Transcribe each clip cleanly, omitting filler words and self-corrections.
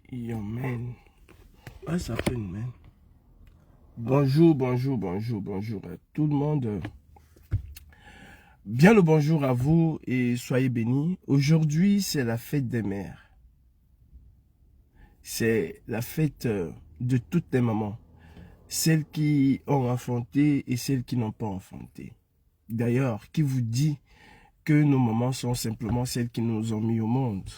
Yo, man. What's happening, man? Bonjour à tout le monde. Bien le bonjour à vous et soyez bénis. Aujourd'hui, c'est la fête des mères. C'est la fête de toutes les mamans. Celles qui ont enfanté et celles qui n'ont pas enfanté. D'ailleurs, qui vous dit que nos mamans sont simplement celles qui nous ont mis au monde?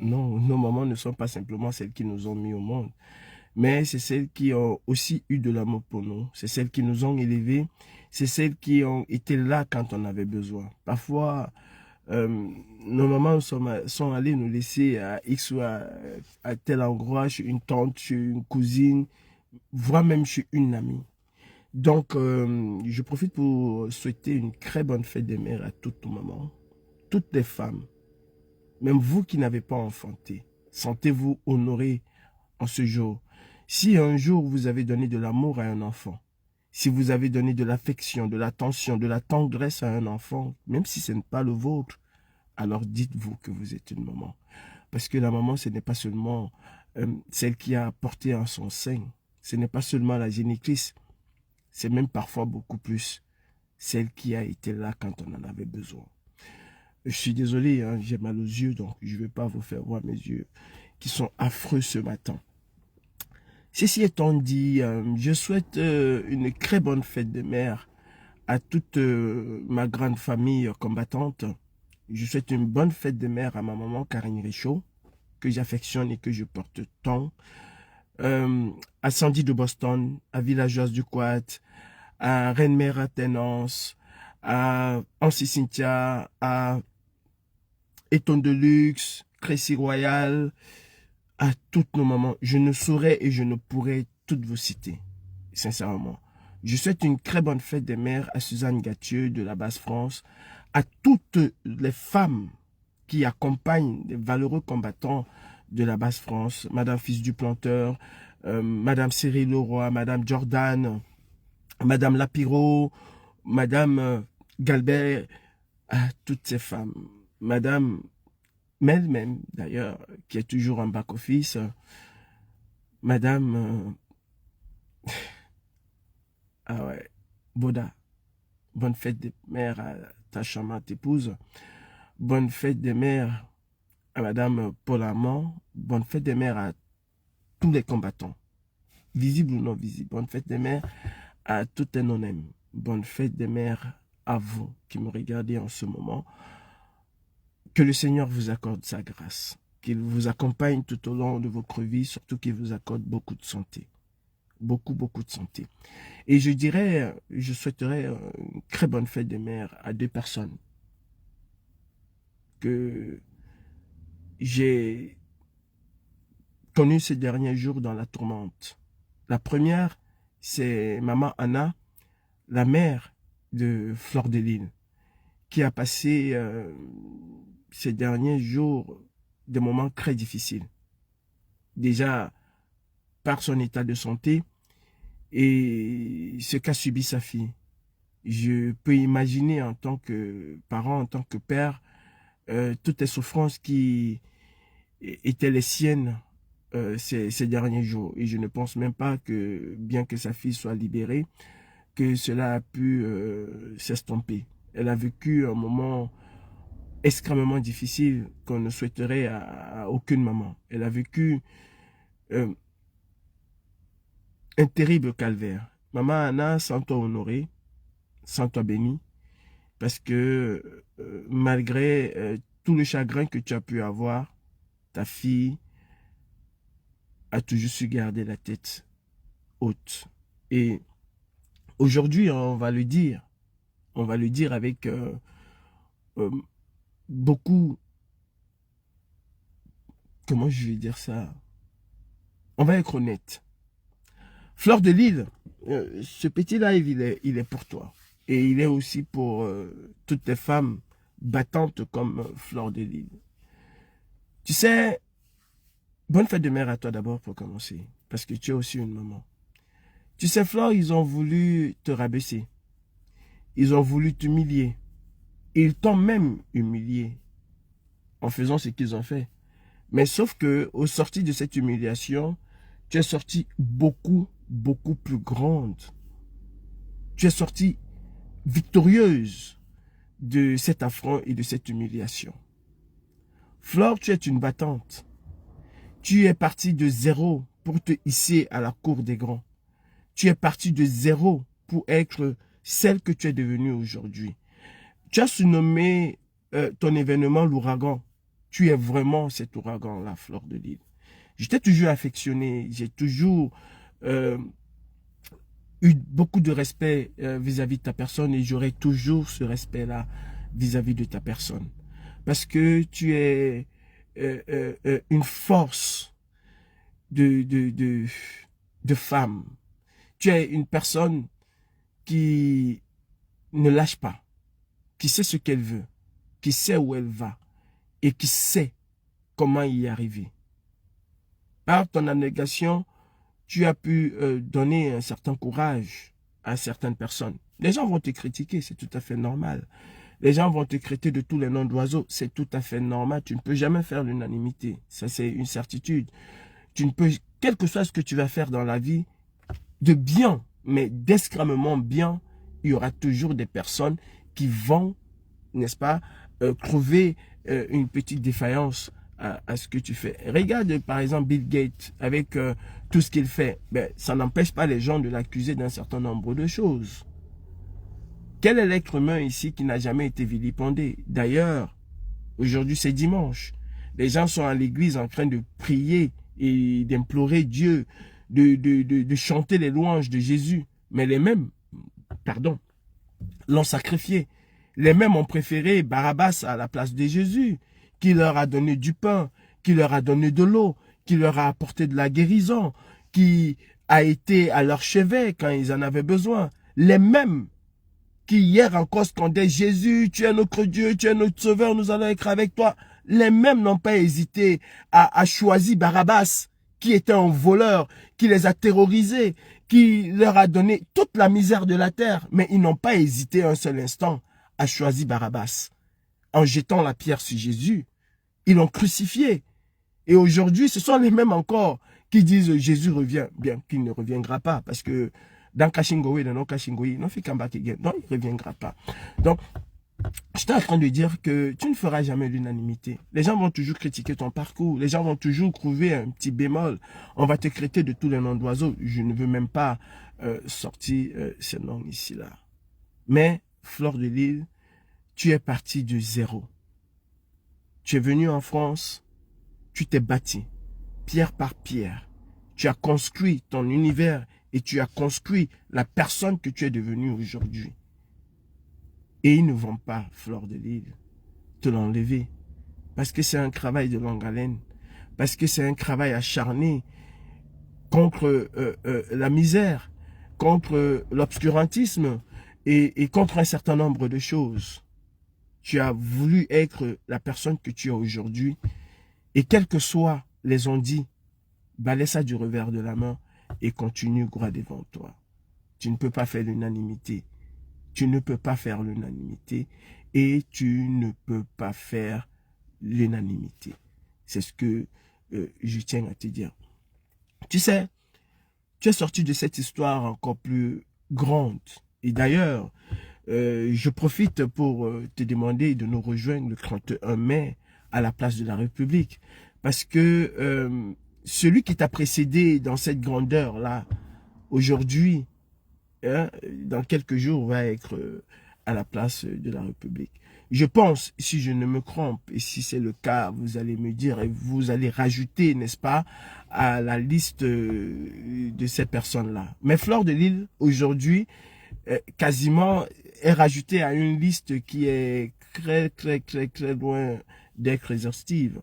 Non, nos mamans ne sont pas simplement celles qui nous ont mis au monde. Mais c'est celles qui ont aussi eu de l'amour pour nous. C'est celles qui nous ont élevés. C'est celles qui ont été là quand on avait besoin. Parfois, nos mamans sont allées nous laisser à X ou à tel endroit, chez une tante, chez une cousine, voire même chez une amie. Donc, je profite pour souhaiter une très bonne fête des mères à toutes nos mamans, toutes les femmes, même vous qui n'avez pas enfanté. Sentez-vous honorés en ce jour. Si un jour vous avez donné de l'amour à un enfant, si vous avez donné de l'affection, de l'attention, de la tendresse à un enfant, même si ce n'est pas le vôtre, alors dites-vous que vous êtes une maman. Parce que la maman, ce n'est pas seulement celle qui a porté en son sein, ce n'est pas seulement la génitrice, c'est même parfois beaucoup plus celle qui a été là quand on en avait besoin. Je suis désolé, hein, j'ai mal aux yeux, donc je ne vais pas vous faire voir mes yeux qui sont affreux ce matin. Ceci étant dit, je souhaite une très bonne fête des mères à toute ma grande famille combattante. Je souhaite une bonne fête des mères à ma maman Karine Richaud, que j'affectionne et que je porte tant. À Sandy de Boston, à Villageoise du Quat, à Reine-Mère à Tennance, à Ancy Cynthia, à Eton de Luxe, Crécy Royal, à toutes nos mamans. Je ne saurais et je ne pourrais toutes vous citer, sincèrement. Je souhaite une très bonne fête des mères à Suzanne Gathieu de la Basse-France, à toutes les femmes qui accompagnent les valeureux combattants de la Basse-France, Madame Fils du Planteur, Madame Cyril Leroy, Madame Jordan, Madame Lapiro, Madame Galbert, à toutes ces femmes, Madame Mel même, d'ailleurs, qui est toujours en back-office, Madame ah ouais, Boda, bonne fête des mères à ta charmante épouse, bonne fête des mères à Madame Paul Amand, bonne fête des mères à tous les combattants, visibles ou non visibles, bonne fête des mères à toutes les non-aimés, bonne fête des mères à vous qui me regardez en ce moment. Que le Seigneur vous accorde sa grâce, qu'il vous accompagne tout au long de votre vie, surtout qu'il vous accorde beaucoup de santé. Beaucoup de santé. Et je dirais, je souhaiterais une très bonne fête des mères à deux personnes que j'ai connues ces derniers jours dans la tourmente. La première, c'est Maman Anna, la mère de Fleur de Lille, qui a passé ces derniers jours des moments très difficiles. Déjà, par son état de santé et ce qu'a subi sa fille. Je peux imaginer en tant que parent, en tant que père, toutes les souffrances qui étaient les siennes ces derniers jours. Et je ne pense même pas que, bien que sa fille soit libérée, que cela a pu s'estomper. Elle a vécu un moment extrêmement difficile qu'on ne souhaiterait à aucune maman. Elle a vécu un terrible calvaire. Maman Anna, sens-toi honorée, sens-toi bénie, parce que malgré tout le chagrin que tu as pu avoir, ta fille a toujours su garder la tête haute. Et aujourd'hui, on va le dire avec beaucoup, comment je vais dire ça? On va être honnête. Fleur de Lys, ce petit live, il est pour toi. Et il est aussi pour toutes les femmes battantes comme Fleur de Lys. Tu sais, bonne fête de mère à toi d'abord pour commencer. Parce que tu es aussi une maman. Tu sais, Fleur, ils ont voulu te rabaisser. Ils ont voulu t'humilier. Ils t'ont même humilié en faisant ce qu'ils ont fait. Mais sauf que, au sorti de cette humiliation, tu es sorti beaucoup plus grande. Tu es sortie victorieuse de cet affront et de cette humiliation. Flore, tu es une battante. Tu es partie de zéro pour te hisser à la cour des grands. Tu es partie de zéro pour être celle que tu es devenue aujourd'hui. Tu as surnommé ton événement l'ouragan. Tu es vraiment cet ouragan-là, Fleur de Lys. Je t'ai toujours affectionné, j'ai toujours eu beaucoup de respect vis-à-vis de ta personne et j'aurai toujours ce respect-là vis-à-vis de ta personne. Parce que tu es une force de femme. Tu es une personne qui ne lâche pas, qui sait ce qu'elle veut, qui sait où elle va et qui sait comment y arriver. Par ton abnégation, tu as pu donner un certain courage à certaines personnes. Les gens vont te critiquer, c'est tout à fait normal. Les gens vont te traiter de tous les noms d'oiseaux, c'est tout à fait normal. Tu ne peux jamais faire l'unanimité, ça c'est une certitude. Tu ne peux, quel que soit ce que tu vas faire dans la vie, de bien, mais d'extrêmement bien, il y aura toujours des personnes qui vont, n'est-ce pas, trouver une petite défaillance à ce que tu fais. Regarde par exemple Bill Gates avec tout ce qu'il fait. Ben, ça n'empêche pas les gens de l'accuser d'un certain nombre de choses. Quel est l'être humain ici qui n'a jamais été vilipendé? D'ailleurs, aujourd'hui c'est dimanche. Les gens sont à l'église en train de prier et d'implorer Dieu, de chanter les louanges de Jésus. Mais les mêmes, pardon, l'ont sacrifié. Les mêmes ont préféré Barabbas à la place de Jésus, qui leur a donné du pain, qui leur a donné de l'eau, qui leur a apporté de la guérison, qui a été à leur chevet quand ils en avaient besoin. Les mêmes qui hier encore scandaient Jésus, tu es notre Dieu, tu es notre sauveur, nous allons être avec toi. Les mêmes n'ont pas hésité à choisir Barabbas, qui était un voleur, qui les a terrorisés, qui leur a donné toute la misère de la terre. Mais ils n'ont pas hésité un seul instant à choisir Barabbas. En jetant la pierre sur Jésus, ils l'ont crucifié. Et aujourd'hui, ce sont les mêmes encore qui disent Jésus revient, bien qu'il ne reviendra pas. Parce que dans Kashingowe, dans Kashingowe, non, il ne reviendra pas. Donc, j'étais en train de dire que tu ne feras jamais l'unanimité. Les gens vont toujours critiquer ton parcours. Les gens vont toujours trouver un petit bémol. On va te traiter de tous les noms d'oiseaux. Je ne veux même pas sortir ce nom ici-là. Mais, Fleur de Lys, tu es parti de zéro. Tu es venu en France, tu t'es bâti, pierre par pierre. Tu as construit ton univers et tu as construit la personne que tu es devenue aujourd'hui. Et ils ne vont pas, Fleur de Lys, te l'enlever. Parce que c'est un travail de longue haleine. Parce que c'est un travail acharné contre la misère, contre l'obscurantisme et contre un certain nombre de choses. Tu as voulu être la personne que tu es aujourd'hui. Et quel que soit les on-dit, balaie ça du revers de la main et continue droit devant toi. Tu ne peux pas faire l'unanimité. Tu ne peux pas faire l'unanimité et tu ne peux pas faire l'unanimité. C'est ce que je tiens à te dire. Tu sais, tu es sorti de cette histoire encore plus grande. Et d'ailleurs, je profite pour te demander de nous rejoindre le 31 mai à la place de la République. Parce que celui qui t'a précédé dans cette grandeur-là, aujourd'hui, hein, dans quelques jours, va être à la place de la République. Je pense, si je ne me trompe, et si c'est le cas, vous allez me dire, et vous allez rajouter, n'est-ce pas, à la liste de ces personnes-là. Mais Fleur de Lys, aujourd'hui, quasiment, est rajouté à une liste qui est très loin d'être exhaustive.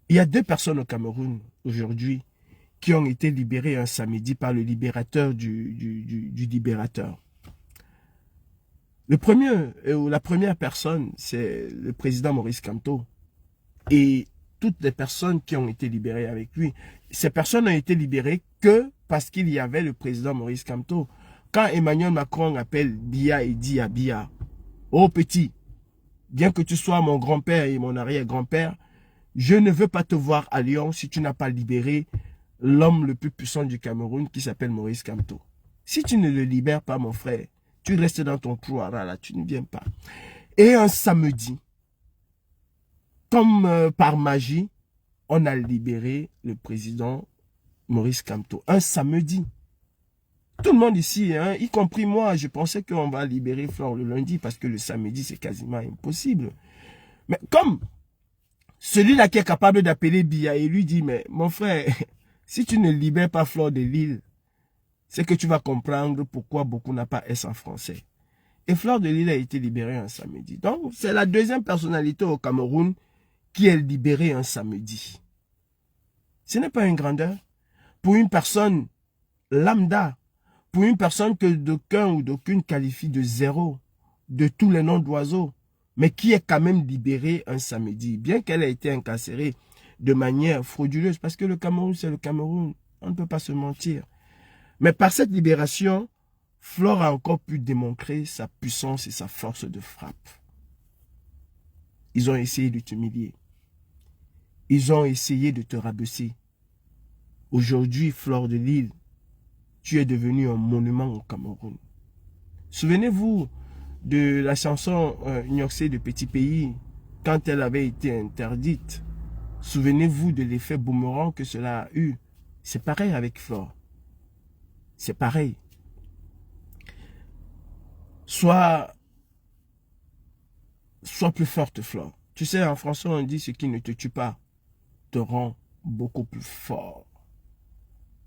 Il y a 2 personnes au Cameroun aujourd'hui qui ont été libérées un samedi par le libérateur du libérateur. La première personne, c'est le président Maurice Kamto. Et toutes les personnes qui ont été libérées avec lui, ces personnes ont été libérées que parce qu'il y avait le président Maurice Kamto. Quand Emmanuel Macron appelle Biya et dit à Biya, « Oh petit, bien que tu sois mon grand-père et mon arrière-grand-père, je ne veux pas te voir à Lyon si tu n'as pas libéré l'homme le plus puissant du Cameroun qui s'appelle Maurice Kamto. Si tu ne le libères pas, mon frère, tu restes dans ton trou là, tu ne viens pas. » Et un samedi, comme par magie, on a libéré le président Maurice Kamto. Un samedi. Tout le monde ici, hein, y compris moi, je pensais qu'on va libérer Flore le lundi parce que le samedi, c'est quasiment impossible. Mais comme celui-là qui est capable d'appeler Biya et lui dit, mais mon frère, si tu ne libères pas Flore de Lille, c'est que tu vas comprendre pourquoi beaucoup n'ont pas S en français. Et Flore de Lille a été libérée un samedi. Donc, c'est la 2e personnalité au Cameroun qui est libérée un samedi. Ce n'est pas une grandeur. Pour une personne lambda, pour une personne que d'aucun ou d'aucune qualifie de zéro, de tous les noms d'oiseaux, mais qui est quand même libérée un samedi, bien qu'elle ait été incarcérée de manière frauduleuse, parce que le Cameroun, c'est le Cameroun, on ne peut pas se mentir. Mais par cette libération, Flore a encore pu démontrer sa puissance et sa force de frappe. Ils ont essayé de t'humilier. Ils ont essayé de te rabaisser. Aujourd'hui, Flore de Lille, tu es devenu un monument au Cameroun. Souvenez-vous de la chanson Nyoxé de Petit Pays, quand elle avait été interdite. Souvenez-vous de l'effet boomerang que cela a eu. C'est pareil avec Flore. C'est pareil. Sois plus forte, Flore. Tu sais, en français, on dit ce qui ne te tue pas te rend beaucoup plus fort.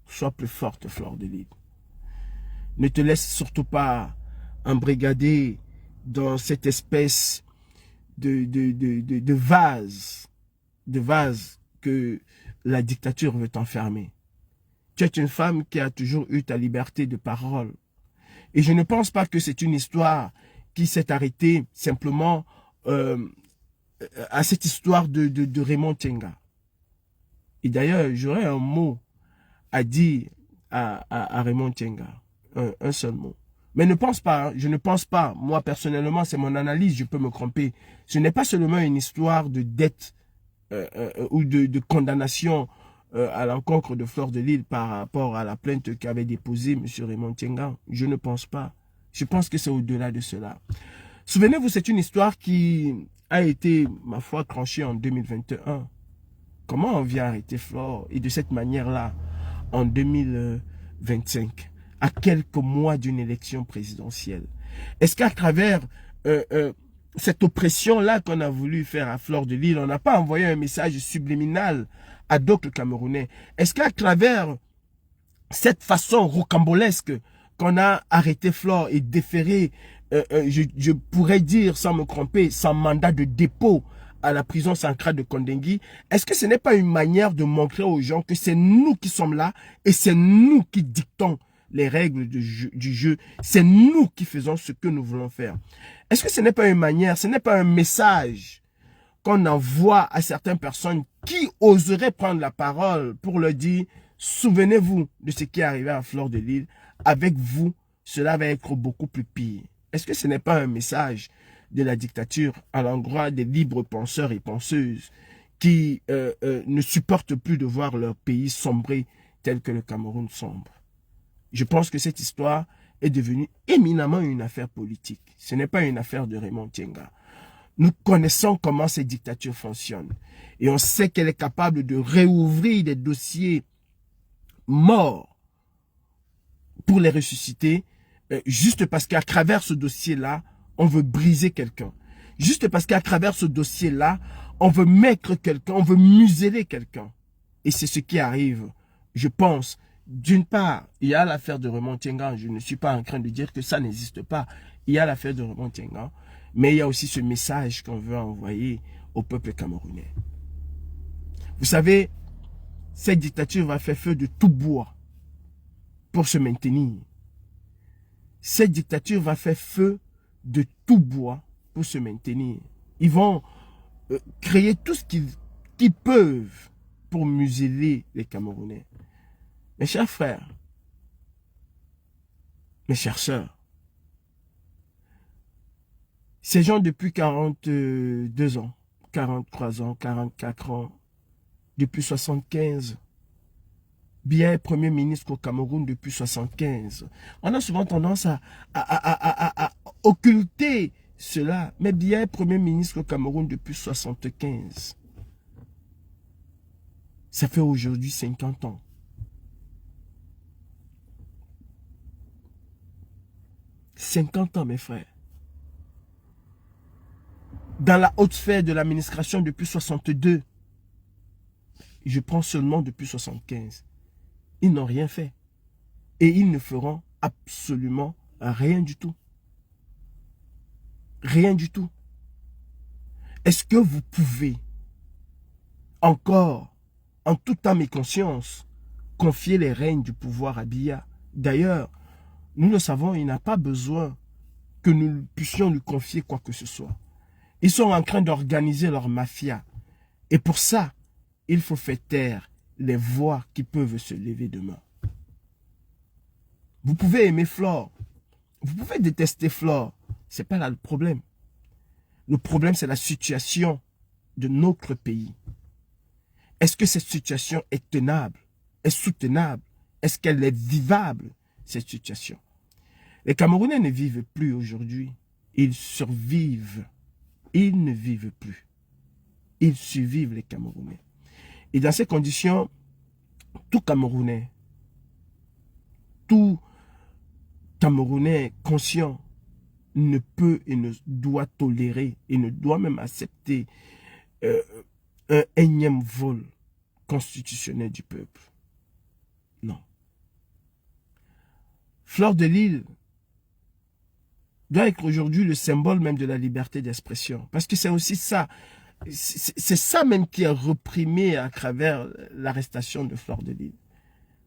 Sois plus forte, Flore de Lille. Ne te laisse surtout pas embrigader dans cette espèce de vase que la dictature veut t'enfermer. Tu es une femme qui a toujours eu ta liberté de parole. Et je ne pense pas que c'est une histoire qui s'est arrêtée simplement à cette histoire de Raymond Tchenga. Et d'ailleurs, j'aurais un mot à dire à Raymond Tchenga. Un seul mot. Mais ne pense pas, hein, je ne pense pas, moi personnellement, c'est mon analyse, je peux me tromper. Ce n'est pas seulement une histoire de dette ou de condamnation à l'encontre de Flore de Lille par rapport à la plainte qu'avait déposée M. Raymond Tchenga. Je ne pense pas. Je pense que c'est au-delà de cela. Souvenez-vous, c'est une histoire qui a été, ma foi, tranchée en 2021. Comment on vient arrêter Flore et de cette manière-là en 2025, à quelques mois d'une élection présidentielle? Est-ce qu'à travers cette oppression-là qu'on a voulu faire à Flore de Lille, on n'a pas envoyé un message subliminal à d'autres Camerounais? Est-ce qu'à travers cette façon rocambolesque qu'on a arrêté Flore et déféré, je pourrais dire sans me tromper, sans mandat de dépôt à la prison centrale de Kondengui, est-ce que ce n'est pas une manière de montrer aux gens que c'est nous qui sommes là et c'est nous qui dictons les règles du jeu, c'est nous qui faisons ce que nous voulons faire? Est-ce que ce n'est pas une manière, ce n'est pas un message qu'on envoie à certaines personnes qui oseraient prendre la parole pour leur dire, souvenez-vous de ce qui est arrivé à Flore de Lille, avec vous, cela va être beaucoup plus pire? Est-ce que ce n'est pas un message de la dictature à l'endroit des libres penseurs et penseuses qui ne supportent plus de voir leur pays sombrer tel que le Cameroun sombre? Je pense que cette histoire est devenue éminemment une affaire politique. Ce n'est pas une affaire de Raymond Tchenga. Nous connaissons comment cette dictature fonctionne. Et on sait qu'elle est capable de réouvrir des dossiers morts pour les ressusciter, juste parce qu'à travers ce dossier-là, on veut briser quelqu'un. Juste parce qu'à travers ce dossier-là, on veut mettre quelqu'un, on veut museler quelqu'un. Et c'est ce qui arrive, je pense. D'une part, il y a l'affaire de Raymond Tchenga. Je ne suis pas en train de dire que ça n'existe pas. Il y a l'affaire de Raymond Tchenga, mais il y a aussi ce message qu'on veut envoyer au peuple camerounais. Vous savez, cette dictature va faire feu de tout bois pour se maintenir. Cette dictature va faire feu de tout bois pour se maintenir. Ils vont créer tout ce qu'ils peuvent pour museler les Camerounais. Mes chers frères, mes chères sœurs, ces gens depuis 42 ans, 43 ans, 44 ans, depuis 75, bien Premier ministre au Cameroun depuis 75. On a souvent tendance à occulter cela, mais bien Premier ministre au Cameroun depuis 75. Ça fait aujourd'hui 50 ans. « 50 ans, mes frères. Dans la haute sphère de l'administration depuis 62. Je prends seulement depuis 75. Ils n'ont rien fait. Et ils ne feront absolument rien du tout. Rien du tout. Est-ce que vous pouvez encore, en toute âme et conscience, confier les règnes du pouvoir à Biya? D'ailleurs, nous le savons, il n'a pas besoin que nous puissions lui confier quoi que ce soit. Ils sont en train d'organiser leur mafia. Et pour ça, il faut faire taire les voix qui peuvent se lever demain. Vous pouvez aimer Flore. Vous pouvez détester Flore. Ce n'est pas là le problème. Le problème, c'est la situation de notre pays. Est-ce que cette situation est tenable? Est soutenable? Est-ce qu'elle est vivable, cette situation? Les Camerounais ne vivent plus aujourd'hui. Ils survivent. Ils ne vivent plus. Ils survivent, les Camerounais. Et dans ces conditions, tout Camerounais conscient ne peut et ne doit tolérer et ne doit même accepter un énième vol constitutionnel du peuple. Non. Flore de Lille doit être aujourd'hui le symbole même de la liberté d'expression. Parce que c'est aussi ça. C'est ça même qui est reprimé à travers l'arrestation de Flore de Lille.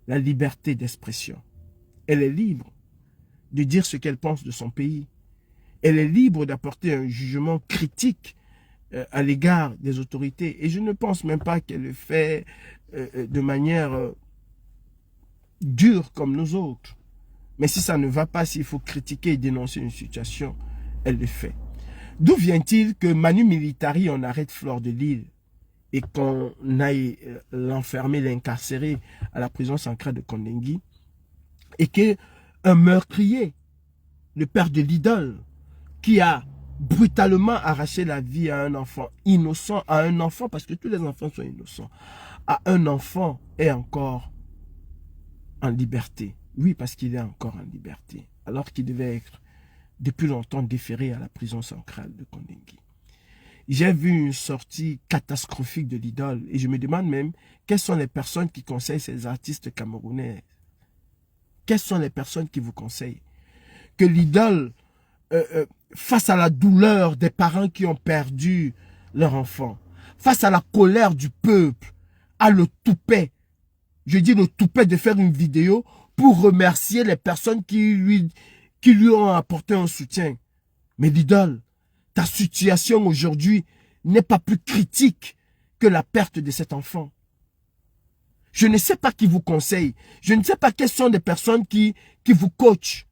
La liberté d'expression. Elle est libre de dire ce qu'elle pense de son pays. Elle est libre d'apporter un jugement critique à l'égard des autorités. Et je ne pense même pas qu'elle le fait de manière dure comme nous autres. Mais si ça ne va pas, s'il faut critiquer et dénoncer une situation, elle le fait. D'où vient-il que Manu Militari, on arrête Flore de Lille et qu'on aille l'enfermer, l'incarcérer à la prison centrale de Kondengui et qu'un meurtrier, le père de l'idole, qui a brutalement arraché la vie à un enfant innocent, à un enfant, parce que tous les enfants sont innocents, à un enfant est encore en liberté. Oui, parce qu'il est encore en liberté, alors qu'il devait être depuis longtemps déféré à la prison centrale de Kondengui. J'ai vu une sortie catastrophique de l'idole et je me demande même quelles sont les personnes qui conseillent ces artistes camerounais. Quelles sont les personnes qui vous conseillent? Que l'idole, face à la douleur des parents qui ont perdu leur enfant, face à la colère du peuple, a le toupet, je dis le toupet de faire une vidéo pour remercier les personnes qui lui ont apporté un soutien. Mais l'idole, ta situation aujourd'hui n'est pas plus critique que la perte de cet enfant. Je ne sais pas qui vous conseille. Je ne sais pas quelles sont les personnes qui vous coachent.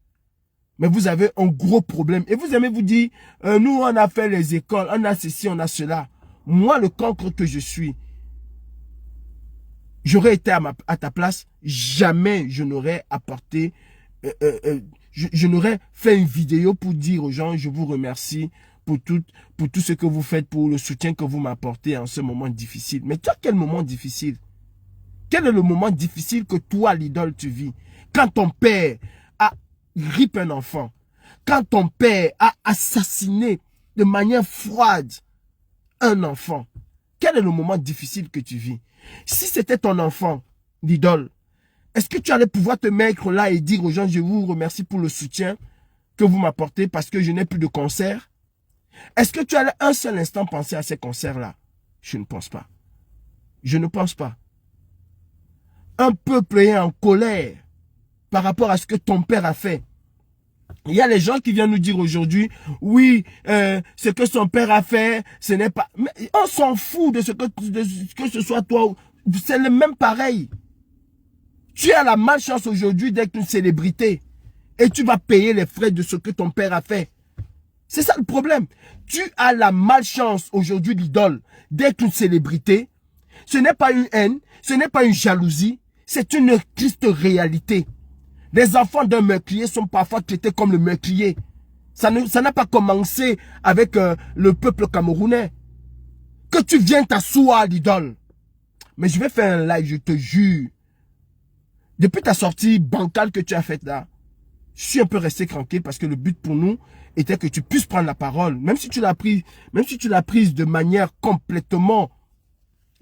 Mais vous avez un gros problème. Et vous aimez vous dire, nous on a fait les écoles, on a ceci, on a cela. Moi, le cancre que je suis, j'aurais été à ta place, jamais je n'aurais apporté, je n'aurais fait une vidéo pour dire aux gens, je vous remercie pour tout ce que vous faites, pour le soutien que vous m'apportez en ce moment difficile. Mais toi, quel moment difficile? Quel est le moment difficile que toi, l'idole, tu vis? Quand ton père a ripé un enfant, quand ton père a assassiné de manière froide un enfant, quel est le moment difficile que tu vis? Si c'était ton enfant, l'idole, est-ce que tu allais pouvoir te mettre là et dire aux gens, je vous remercie pour le soutien? que vous m'apportez parce que je n'ai plus de concert? Est-ce que tu as un seul instant pensé à ces concerts-là? Je ne pense pas. Je ne pense pas. Un peuple est en colère par rapport à ce que ton père a fait. Il y a les gens qui viennent nous dire aujourd'hui, oui, ce que son père a fait, ce n'est pas... Mais on s'en fout de ce que ce soit toi. C'est le même pareil. Tu as la malchance aujourd'hui d'être une célébrité. Et tu vas payer les frais de ce que ton père a fait. C'est ça le problème. Tu as la malchance aujourd'hui, l'idole, d'être une célébrité. Ce n'est pas une haine, ce n'est pas une jalousie, c'est une triste réalité. Les enfants d'un meurtrier sont parfois traités comme le meurtrier. Ça n'a pas commencé avec le peuple camerounais. Que tu viennes t'asseoir, l'idole. Mais je vais faire un live, je te jure. Depuis ta sortie bancale que tu as faite là, je suis un peu resté tranquille parce que le but pour nous était que tu puisses prendre la parole. Même si tu l'as prise de manière complètement,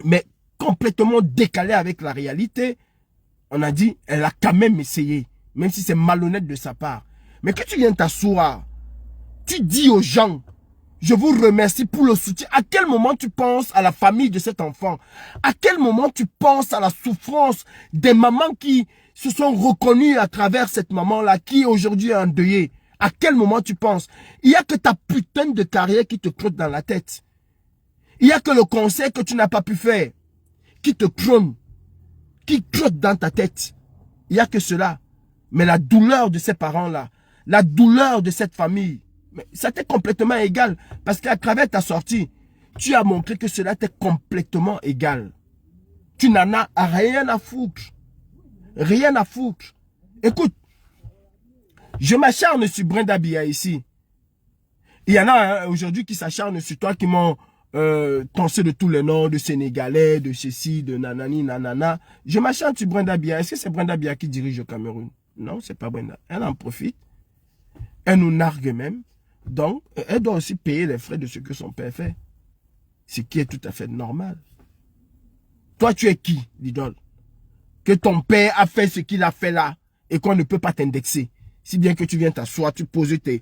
mais complètement décalée avec la réalité, on a dit, elle a quand même essayé. Même si c'est malhonnête de sa part. Mais que tu viennes t'asseoir, tu dis aux gens, je vous remercie pour le soutien. À quel moment tu penses à la famille de cet enfant? À quel moment tu penses à la souffrance des mamans qui se sont reconnues à travers cette maman-là, qui aujourd'hui est endeuillée? À quel moment tu penses? Il n'y a que ta putain de carrière qui te trotte dans la tête. Il n'y a que le conseil que tu n'as pas pu faire qui te trône, qui trotte dans ta tête. Il n'y a que cela. Mais la douleur de ces parents-là, la douleur de cette famille, ça t'est complètement égal. Parce qu'à travers ta sortie, tu as montré que cela t'est complètement égal. Tu n'en as rien à foutre. Rien à foutre. Écoute, je m'acharne sur Brenda Biya ici. Il y en a aujourd'hui qui s'acharnent sur toi, qui m'ont tonsé de tous les noms, de Sénégalais, de ceci, de nanani, nanana. Je m'acharne sur Brenda Biya. Est-ce que c'est Brenda Biya qui dirige le Cameroun? Non, c'est pas Brenda. Elle en profite. Elle nous nargue même. Donc, elle doit aussi payer les frais de ce que son père fait. Ce qui est tout à fait normal. Toi, tu es qui, l'idole? Que ton père a fait ce qu'il a fait là et qu'on ne peut pas t'indexer. Si bien que tu viens t'asseoir, tu poses tes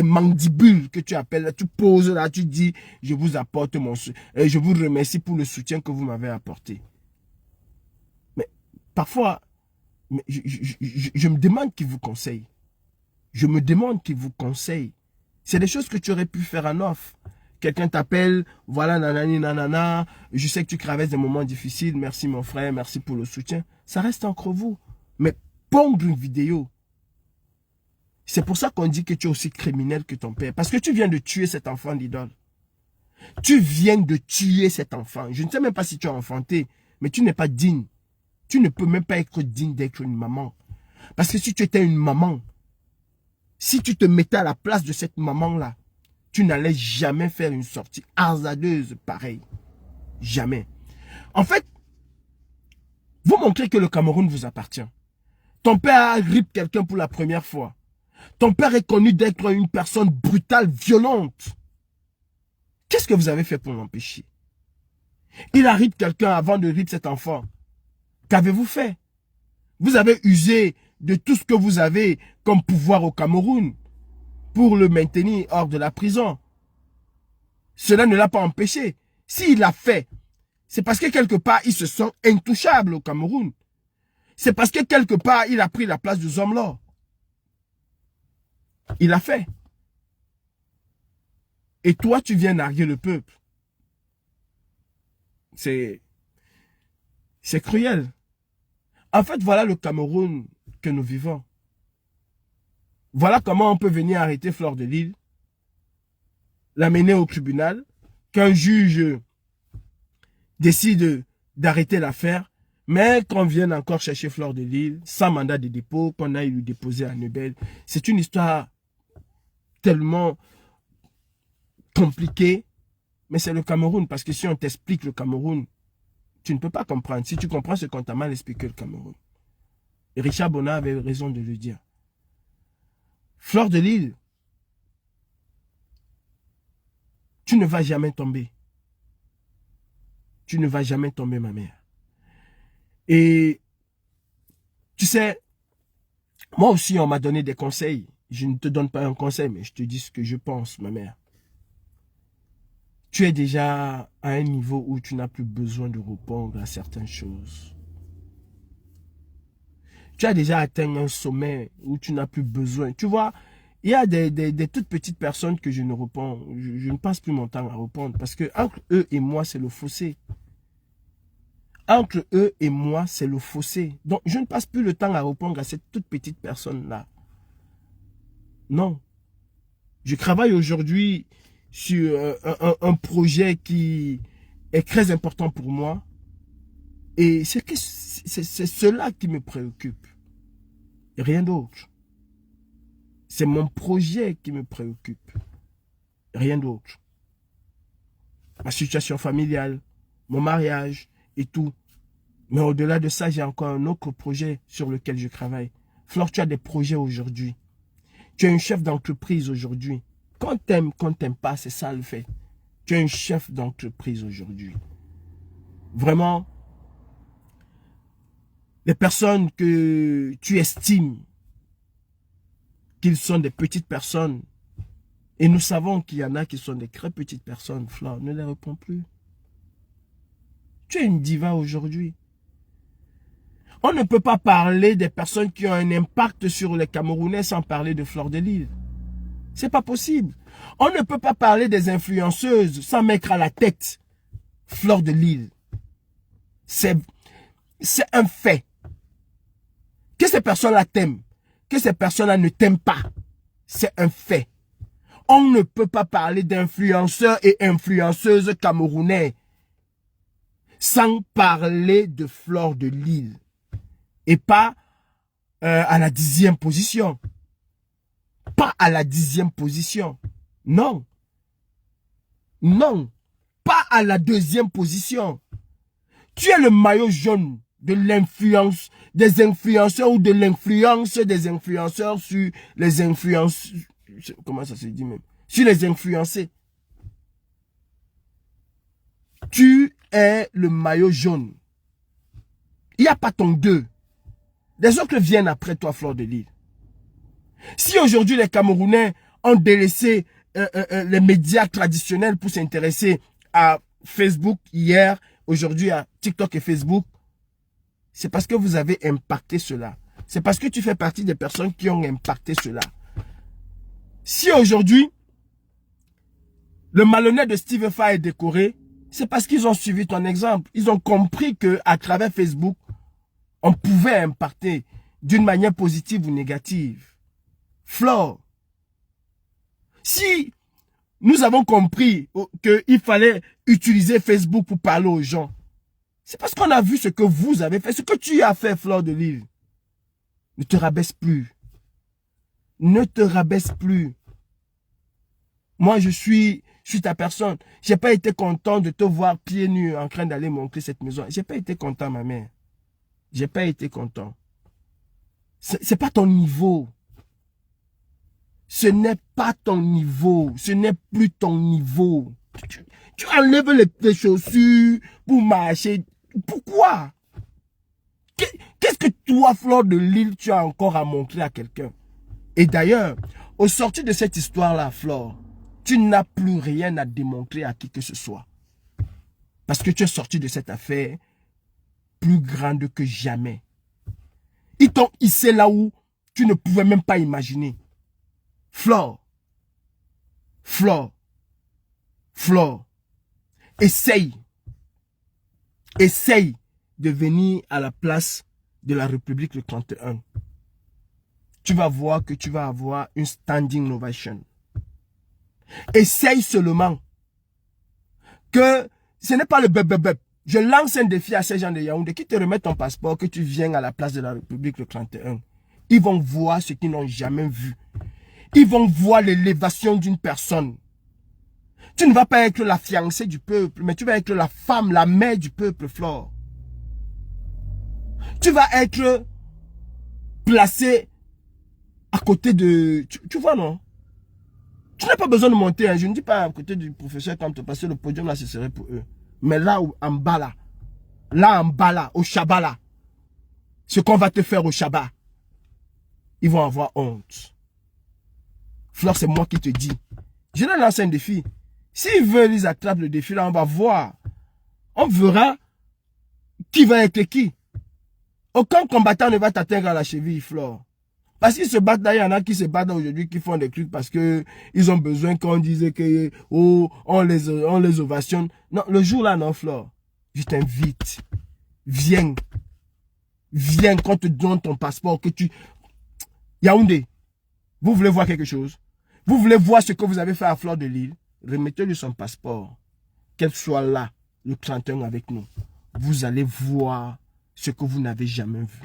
mandibules que tu appelles là, tu poses là, tu dis, je vous apporte mon soutien, je vous remercie pour le soutien que vous m'avez apporté. Mais parfois, je me demande qui vous conseille. Je me demande qui vous conseille. C'est des choses que tu aurais pu faire en off. Quelqu'un t'appelle, voilà, nanani, nanana, je sais que tu traverses des moments difficiles, merci mon frère, merci pour le soutien. Ça reste entre vous. Mais pondre une vidéo, c'est pour ça qu'on dit que tu es aussi criminel que ton père. Parce que tu viens de tuer cet enfant d'idole. Tu viens de tuer cet enfant. Je ne sais même pas si tu as enfanté, mais tu n'es pas digne. Tu ne peux même pas être digne d'être une maman. Parce que si tu étais une maman, si tu te mettais à la place de cette maman-là, tu n'allais jamais faire une sortie hasardeuse pareille. Jamais. En fait, vous montrez que le Cameroun vous appartient. Ton père a rip quelqu'un pour la première fois. Ton père est connu d'être une personne brutale, violente. Qu'est-ce que vous avez fait pour l'empêcher? Il a rip quelqu'un avant de rip cet enfant. Qu'avez-vous fait? Vous avez usé de tout ce que vous avez comme pouvoir au Cameroun pour le maintenir hors de la prison. Cela ne l'a pas empêché. S'il l'a fait, c'est parce que quelque part, il se sent intouchable au Cameroun. C'est parce que quelque part, il a pris la place du Zomlor. Il l'a fait. Et toi, tu viens narguer le peuple. C'est cruel. En fait, voilà le Cameroun que nous vivons. Voilà comment on peut venir arrêter Fleur de Lys, l'amener au tribunal, qu'un juge décide d'arrêter l'affaire, mais qu'on vienne encore chercher Fleur de Lys, sans mandat de dépôt, qu'on aille lui déposer à Nebel. C'est une histoire tellement compliquée, mais c'est le Cameroun, parce que si on t'explique le Cameroun, tu ne peux pas comprendre. Si tu comprends ce qu'on t'a mal expliqué le Cameroun. Et Richard Bonnat avait raison de le dire. Fleur de Lys, tu ne vas jamais tomber. Tu ne vas jamais tomber, ma mère. Et tu sais, moi aussi, on m'a donné des conseils. je ne te donne pas un conseil, mais je te dis ce que je pense, ma mère. Tu es déjà à un niveau où tu n'as plus besoin de répondre à certaines choses. Tu as déjà atteint un sommet où tu n'as plus besoin. Tu vois, il y a des toutes petites personnes que je ne réponds. Je ne passe plus mon temps à répondre parce que entre eux et moi, c'est le fossé. Entre eux et moi, c'est le fossé. Donc, je ne passe plus le temps à répondre à cette toute petite personne-là. Non. Je travaille aujourd'hui sur un projet qui est très important pour moi. Et c'est cela qui me préoccupe. Et rien d'autre. C'est mon projet qui me préoccupe. Rien d'autre. Ma situation familiale, mon mariage et tout. Mais au-delà de ça, j'ai encore un autre projet sur lequel je travaille. Flore, tu as des projets aujourd'hui. Tu es un chef d'entreprise aujourd'hui. Quand t'aimes pas, c'est ça le fait. Tu es un chef d'entreprise aujourd'hui. Vraiment, les personnes que tu estimes qu'ils sont des petites personnes, et nous savons qu'il y en a qui sont des très petites personnes, Flore, ne les réponds plus. Tu es une diva aujourd'hui. On ne peut pas parler des personnes qui ont un impact sur les Camerounais sans parler de Fleur de Lys. C'est pas possible. On ne peut pas parler des influenceuses sans mettre à la tête Fleur de Lys. C'est un fait. Que ces personnes-là t'aiment, que ces personnes-là ne t'aiment pas, c'est un fait. On ne peut pas parler d'influenceurs et influenceuses camerounais sans parler de Fleur de Lys. Et pas à la 10e position. Pas à la 10e position. Non. Non. Pas à la 2e position. Tu es le maillot jaune de l'influence des influenceurs ou de l'influence des influenceurs sur les influenceurs. Comment ça se dit même? Sur les influencés. Tu es le maillot jaune. Il n'y a pas ton 2. Les autres viennent après toi, Fleur de Lys. Si aujourd'hui les Camerounais ont délaissé les médias traditionnels pour s'intéresser à Facebook hier, aujourd'hui à TikTok et Facebook, c'est parce que vous avez impacté cela. C'est parce que tu fais partie des personnes qui ont impacté cela. Si aujourd'hui, le malhonnête de Steve Fa est décoré, c'est parce qu'ils ont suivi ton exemple. Ils ont compris qu'à travers Facebook, on pouvait impacter d'une manière positive ou négative. Flore, si nous avons compris qu'il fallait utiliser Facebook pour parler aux gens, c'est parce qu'on a vu ce que vous avez fait, ce que tu as fait, Fleur de Lys. Ne te rabaisse plus. Ne te rabaisse plus. Moi, je suis ta personne. J'ai pas été content de te voir pieds nus en train d'aller montrer cette maison. J'ai pas été content, ma mère. J'ai pas été content. C'est pas ton niveau. Ce n'est pas ton niveau. Ce n'est plus ton niveau. Tu enlèves les chaussures pour marcher. Pourquoi? Qu'est-ce que toi, Fleur de Lys, tu as encore à montrer à quelqu'un? Et d'ailleurs, au sortir de cette histoire-là, Flore, tu n'as plus rien à démontrer à qui que ce soit. Parce que tu es sorti de cette affaire plus grande que jamais. Ils t'ont hissé là où tu ne pouvais même pas imaginer. Flore, Flore, Flore, essaye de venir à la place de la République le 31. Tu vas voir que tu vas avoir une standing ovation. Essaye seulement que ce n'est pas le beb. Je lance un défi à ces gens de Yaoundé qui te remettent ton passeport, que tu viens à la place de la République le 31. Ils vont voir ce qu'ils n'ont jamais vu. Ils vont voir l'élévation d'une personne. Tu ne vas pas être la fiancée du peuple, mais tu vas être la femme, la mère du peuple, Flore. Tu vas être placé à côté de... Tu vois, non? Tu n'as pas besoin de monter. Hein. Je ne dis pas à côté du professeur quand te passer le podium, là, ce serait pour eux. Mais là, en bas, là, au Shabbat, là, ce qu'on va te faire au Shabbat, ils vont avoir honte. Flore, c'est moi qui te dis. Je leur lance un défi. S'ils veulent, ils attrapent le défi, là, on va voir. On verra qui va être qui. Aucun combattant ne va t'atteindre à la cheville, Flore. Parce qu'ils se battent là, il y en a qui se battent aujourd'hui, qui font des trucs parce que ils ont besoin qu'on dise que, oh, on les ovationne. Non, le jour là, non, Flore. Je t'invite. Viens. Viens qu'on te donne ton passeport, que tu... Yaoundé, vous voulez voir quelque chose? Vous voulez voir ce que vous avez fait à Fleur de Lille? Remettez-lui son passeport. Qu'elle soit là, le 31 avec nous. Vous allez voir ce que vous n'avez jamais vu.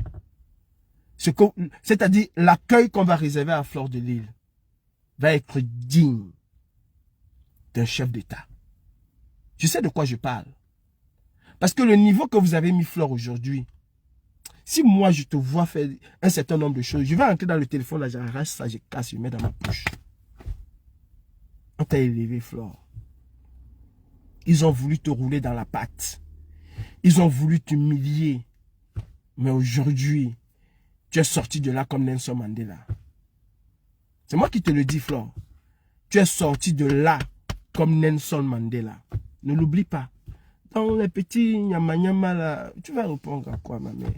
C'est-à-dire, l'accueil qu'on va réserver à Fleur de Lille va être digne d'un chef d'État. Je sais de quoi je parle. Parce que le niveau que vous avez mis Fleur aujourd'hui, si moi je te vois faire un certain nombre de choses, je vais entrer dans le téléphone, là, j'arrache ça, je casse, je mets dans ma poche. On t'a élevé, Flore. Ils ont voulu te rouler dans la patte. Ils ont voulu t'humilier. Mais aujourd'hui, tu es sorti de là comme Nelson Mandela. C'est moi qui te le dis, Flore. Tu es sorti de là comme Nelson Mandela. Ne l'oublie pas. Dans les petits nyama là, tu vas répondre à quoi, ma mère?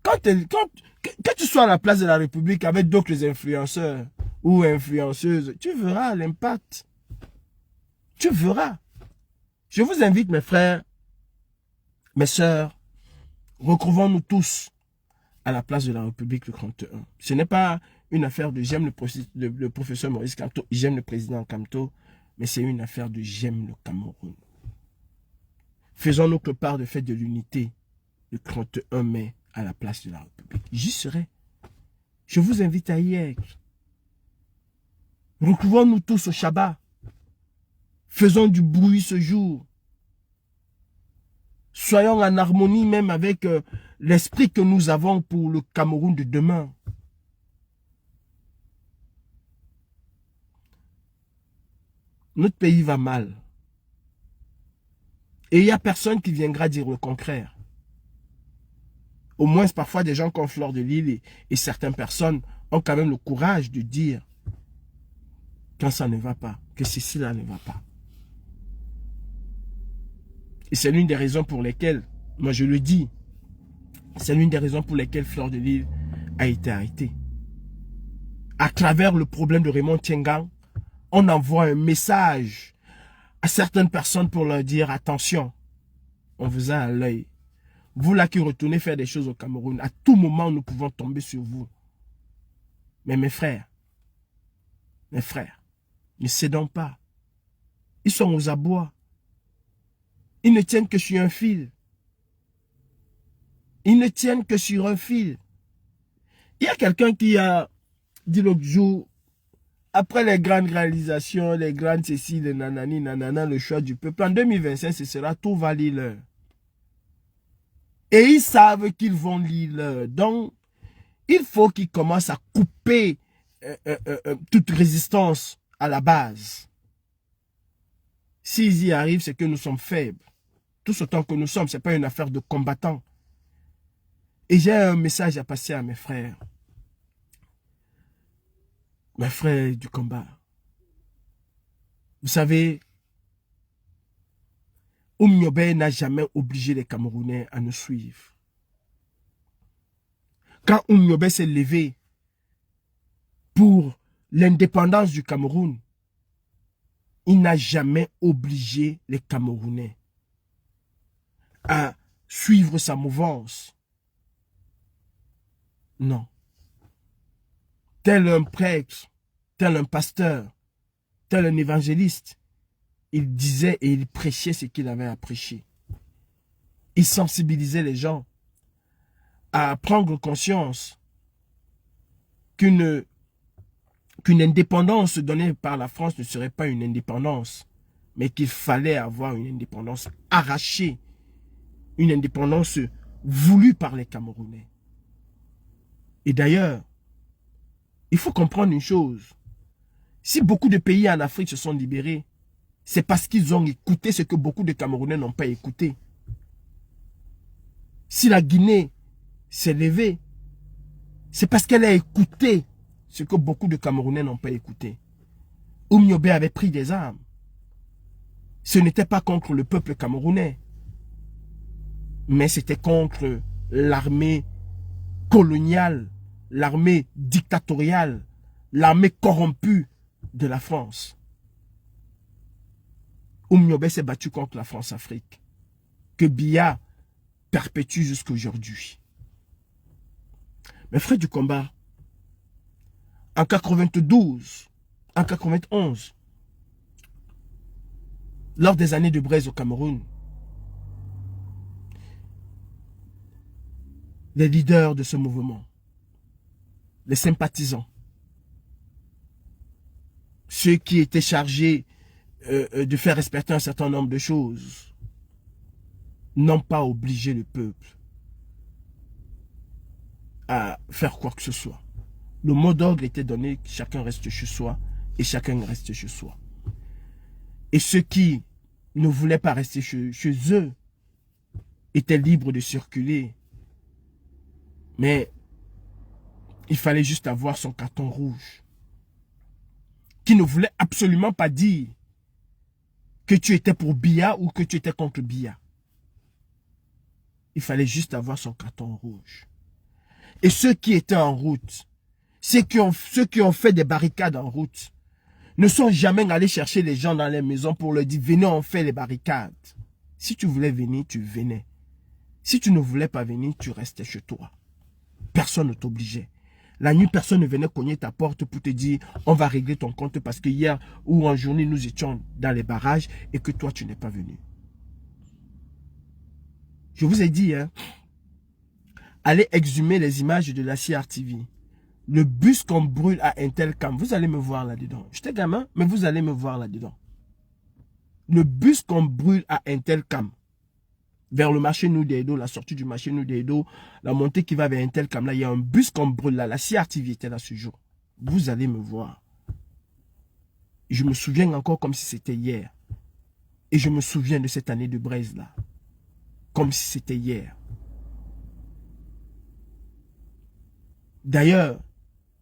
Que tu sois à la place de la République avec d'autres influenceurs ou influenceuses, tu verras l'impact. Tu verras. Je vous invite, mes frères, mes sœurs, retrouvons-nous tous à la place de la République le 31. Ce n'est pas une affaire de j'aime le professeur Maurice Kamto, j'aime le président Kamto, mais c'est une affaire de j'aime le Cameroun. Faisons notre part de fête de l'unité le 31 mai à la place de la République. J'y serai. Je vous invite à y être. Retrouvons-nous tous au Shabbat. Faisons du bruit ce jour. Soyons en harmonie même avec l'esprit que nous avons pour le Cameroun de demain. Notre pays va mal. Et il n'y a personne qui viendra dire le contraire. Au moins, parfois, des gens comme Fleur de Lille et certaines personnes ont quand même le courage de dire quand ça ne va pas, que ceci là ne va pas. Et c'est l'une des raisons pour lesquelles, moi je le dis, c'est l'une des raisons pour lesquelles Fleur de Lille a été arrêtée. À travers le problème de Raymond Tiengang, on envoie un message à certaines personnes pour leur dire attention, on vous a à l'œil. Vous là qui retournez faire des choses au Cameroun, à tout moment nous pouvons tomber sur vous. Mais mes frères, ne cédons pas. Ils sont aux abois. Ils ne tiennent que sur un fil. Ils ne tiennent que sur un fil. Il y a quelqu'un qui a dit l'autre jour, après les grandes réalisations, les grandes ceci, les nanani, nanana, le choix du peuple, en 2025, ce sera tout va lire. Et ils savent qu'ils vont lire. Donc, il faut qu'ils commencent à couper toute résistance à la base. S'ils y arrivent, c'est que nous sommes faibles. Tout autant que nous sommes, ce n'est pas une affaire de combattants. Et j'ai un message à passer à mes frères. Mes frères du combat. Vous savez, Oumniobé n'a jamais obligé les Camerounais à nous suivre. Quand Oumniobé s'est levé pour l'indépendance du Cameroun, il n'a jamais obligé les Camerounais à suivre sa mouvance. Non. Tel un prêtre, tel un pasteur, tel un évangéliste, il disait et il prêchait ce qu'il avait à prêcher. Il sensibilisait les gens à prendre conscience qu'une indépendance donnée par la France ne serait pas une indépendance, mais qu'il fallait avoir une indépendance arrachée, une indépendance voulue par les Camerounais. Et d'ailleurs, il faut comprendre une chose. Si beaucoup de pays en Afrique se sont libérés, c'est parce qu'ils ont écouté ce que beaucoup de Camerounais n'ont pas écouté. Si la Guinée s'est levée, c'est parce qu'elle a écouté ce que beaucoup de Camerounais n'ont pas écouté. Oumniobé avait pris des armes. Ce n'était pas contre le peuple camerounais, mais c'était contre l'armée coloniale, l'armée dictatoriale, l'armée corrompue de la France. Oumniobé s'est battu contre la France-Afrique, que Biya perpétue jusqu'à aujourd'hui. Mes frères du combat, en 92, en 91, lors des années de braise au Cameroun, les leaders de ce mouvement, les sympathisants, ceux qui étaient chargés de faire respecter un certain nombre de choses, n'ont pas obligé le peuple à faire quoi que ce soit. Le mot d'ordre était donné, chacun reste chez soi et chacun reste chez soi. Et ceux qui ne voulaient pas rester chez eux étaient libres de circuler. Mais il fallait juste avoir son carton rouge. Qui ne voulait absolument pas dire que tu étais pour Biya ou que tu étais contre Biya. Il fallait juste avoir son carton rouge. Et ceux qui étaient en route, ceux qui ont fait des barricades en route, ne sont jamais allés chercher les gens dans les maisons pour leur dire, venez, on fait les barricades. Si tu voulais venir, tu venais. Si tu ne voulais pas venir, tu restais chez toi. Personne ne t'obligeait. La nuit, personne ne venait cogner ta porte pour te dire, on va régler ton compte parce que hier ou en journée, nous étions dans les barrages et que toi, tu n'es pas venu. Je vous ai dit, hein, allez exhumer les images de la CRTV. Le bus qu'on brûle à Intelcam, vous allez me voir là-dedans. J'étais gamin, mais vous allez me voir là-dedans. Le bus qu'on brûle à Intelcam, vers le marché Noudédo, la sortie du marché Noudédo, la montée qui va vers Intelcam, là, il y a un bus qu'on brûle là. La CRTV était là ce jour. Vous allez me voir. Je me souviens encore comme si c'était hier. Et je me souviens de cette année de braise là. Comme si c'était hier. D'ailleurs,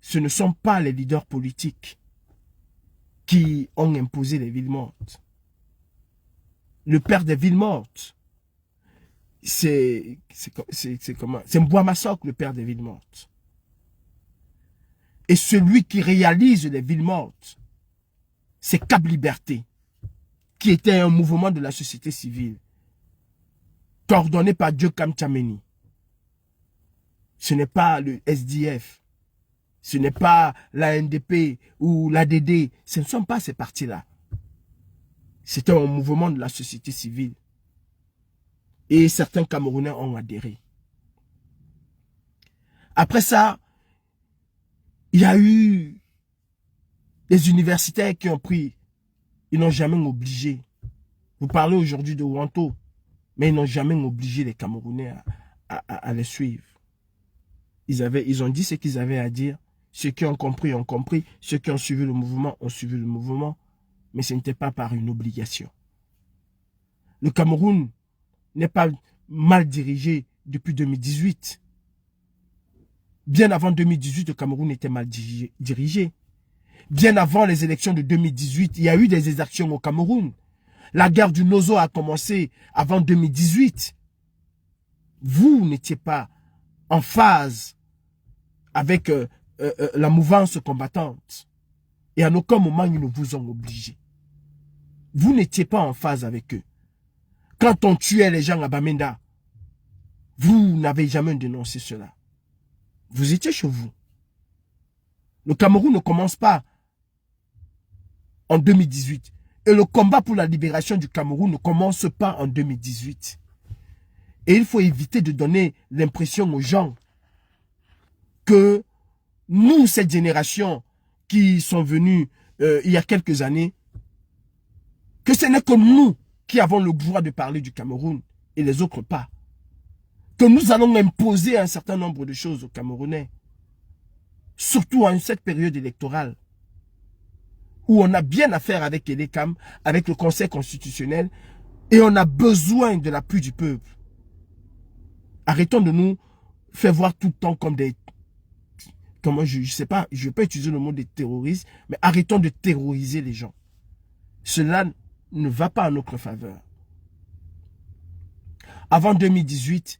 ce ne sont pas les leaders politiques qui ont imposé les villes mortes. Le père des villes mortes, c'est comment? C'est Mbouamasok, le père des villes mortes. Et celui qui réalise les villes mortes, c'est Cap Liberté, qui était un mouvement de la société civile, coordonné par Dieu Kamchameni. Ce n'est pas le SDF. Ce n'est pas la NDP ou l'ADD. Ce ne sont pas ces partis-là. C'était un mouvement de la société civile. Et certains Camerounais ont adhéré. Après ça, il y a eu des universitaires qui ont pris. Ils n'ont jamais obligé. Vous parlez aujourd'hui de Wanto, mais ils n'ont jamais obligé les Camerounais à les suivre. Ils ont dit ce qu'ils avaient à dire. Ceux qui ont compris ont compris. Ceux qui ont suivi le mouvement ont suivi le mouvement. Mais ce n'était pas par une obligation. Le Cameroun n'est pas mal dirigé depuis 2018. Bien avant 2018, le Cameroun était mal dirigé. Bien avant les élections de 2018, il y a eu des exactions au Cameroun. La guerre du Nozo a commencé avant 2018. Vous n'étiez pas en phase avec la mouvance combattante. Et à aucun moment, ils ne vous ont obligé. Vous n'étiez pas en phase avec eux. Quand on tuait les gens à Bamenda, vous n'avez jamais dénoncé cela. Vous étiez chez vous. Le Cameroun ne commence pas en 2018. Et le combat pour la libération du Cameroun ne commence pas en 2018. Et il faut éviter de donner l'impression aux gens que nous, cette génération qui sont venus il y a quelques années, que ce n'est que nous qui avons le droit de parler du Cameroun et les autres pas. Que nous allons imposer un certain nombre de choses aux Camerounais. Surtout en cette période électorale où on a bien affaire avec Elecam, avec le Conseil constitutionnel et on a besoin de l'appui du peuple. Arrêtons de nous faire voir tout le temps comme comment je sais pas, je vais pas utiliser le mot de terroristes, mais arrêtons de terroriser les gens. Cela ne va pas en notre faveur. Avant 2018,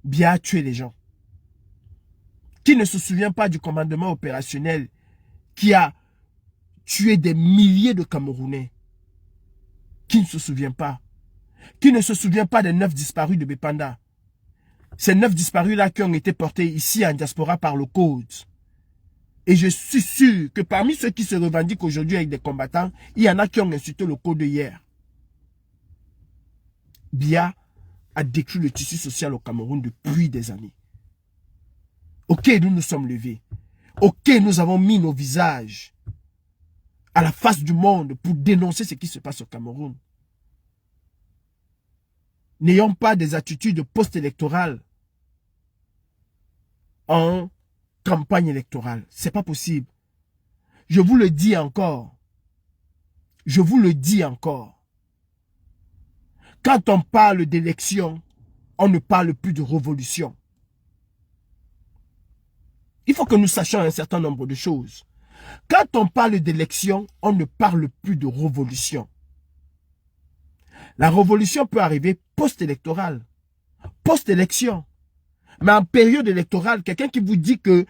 Biya a tué les gens. Qui ne se souvient pas du commandement opérationnel qui a tué des milliers de Camerounais? Qui ne se souvient pas? Qui ne se souvient pas des 9 disparus de Bépanda? Ces 9 disparus-là qui ont été portés ici en diaspora par le Code. Et je suis sûr que parmi ceux qui se revendiquent aujourd'hui avec des combattants, il y en a qui ont insulté le Code hier. Biya a détruit le tissu social au Cameroun depuis des années. Ok, nous nous sommes levés. Ok, nous avons mis nos visages à la face du monde pour dénoncer ce qui se passe au Cameroun. N'ayons pas des attitudes post-électorales en campagne électorale. C'est pas possible. Je vous le dis encore. Je vous le dis encore. Quand on parle d'élection, on ne parle plus de révolution. Il faut que nous sachions un certain nombre de choses. Quand on parle d'élection, on ne parle plus de révolution. La révolution peut arriver post-électorale, post-élection. Mais en période électorale, quelqu'un qui vous dit que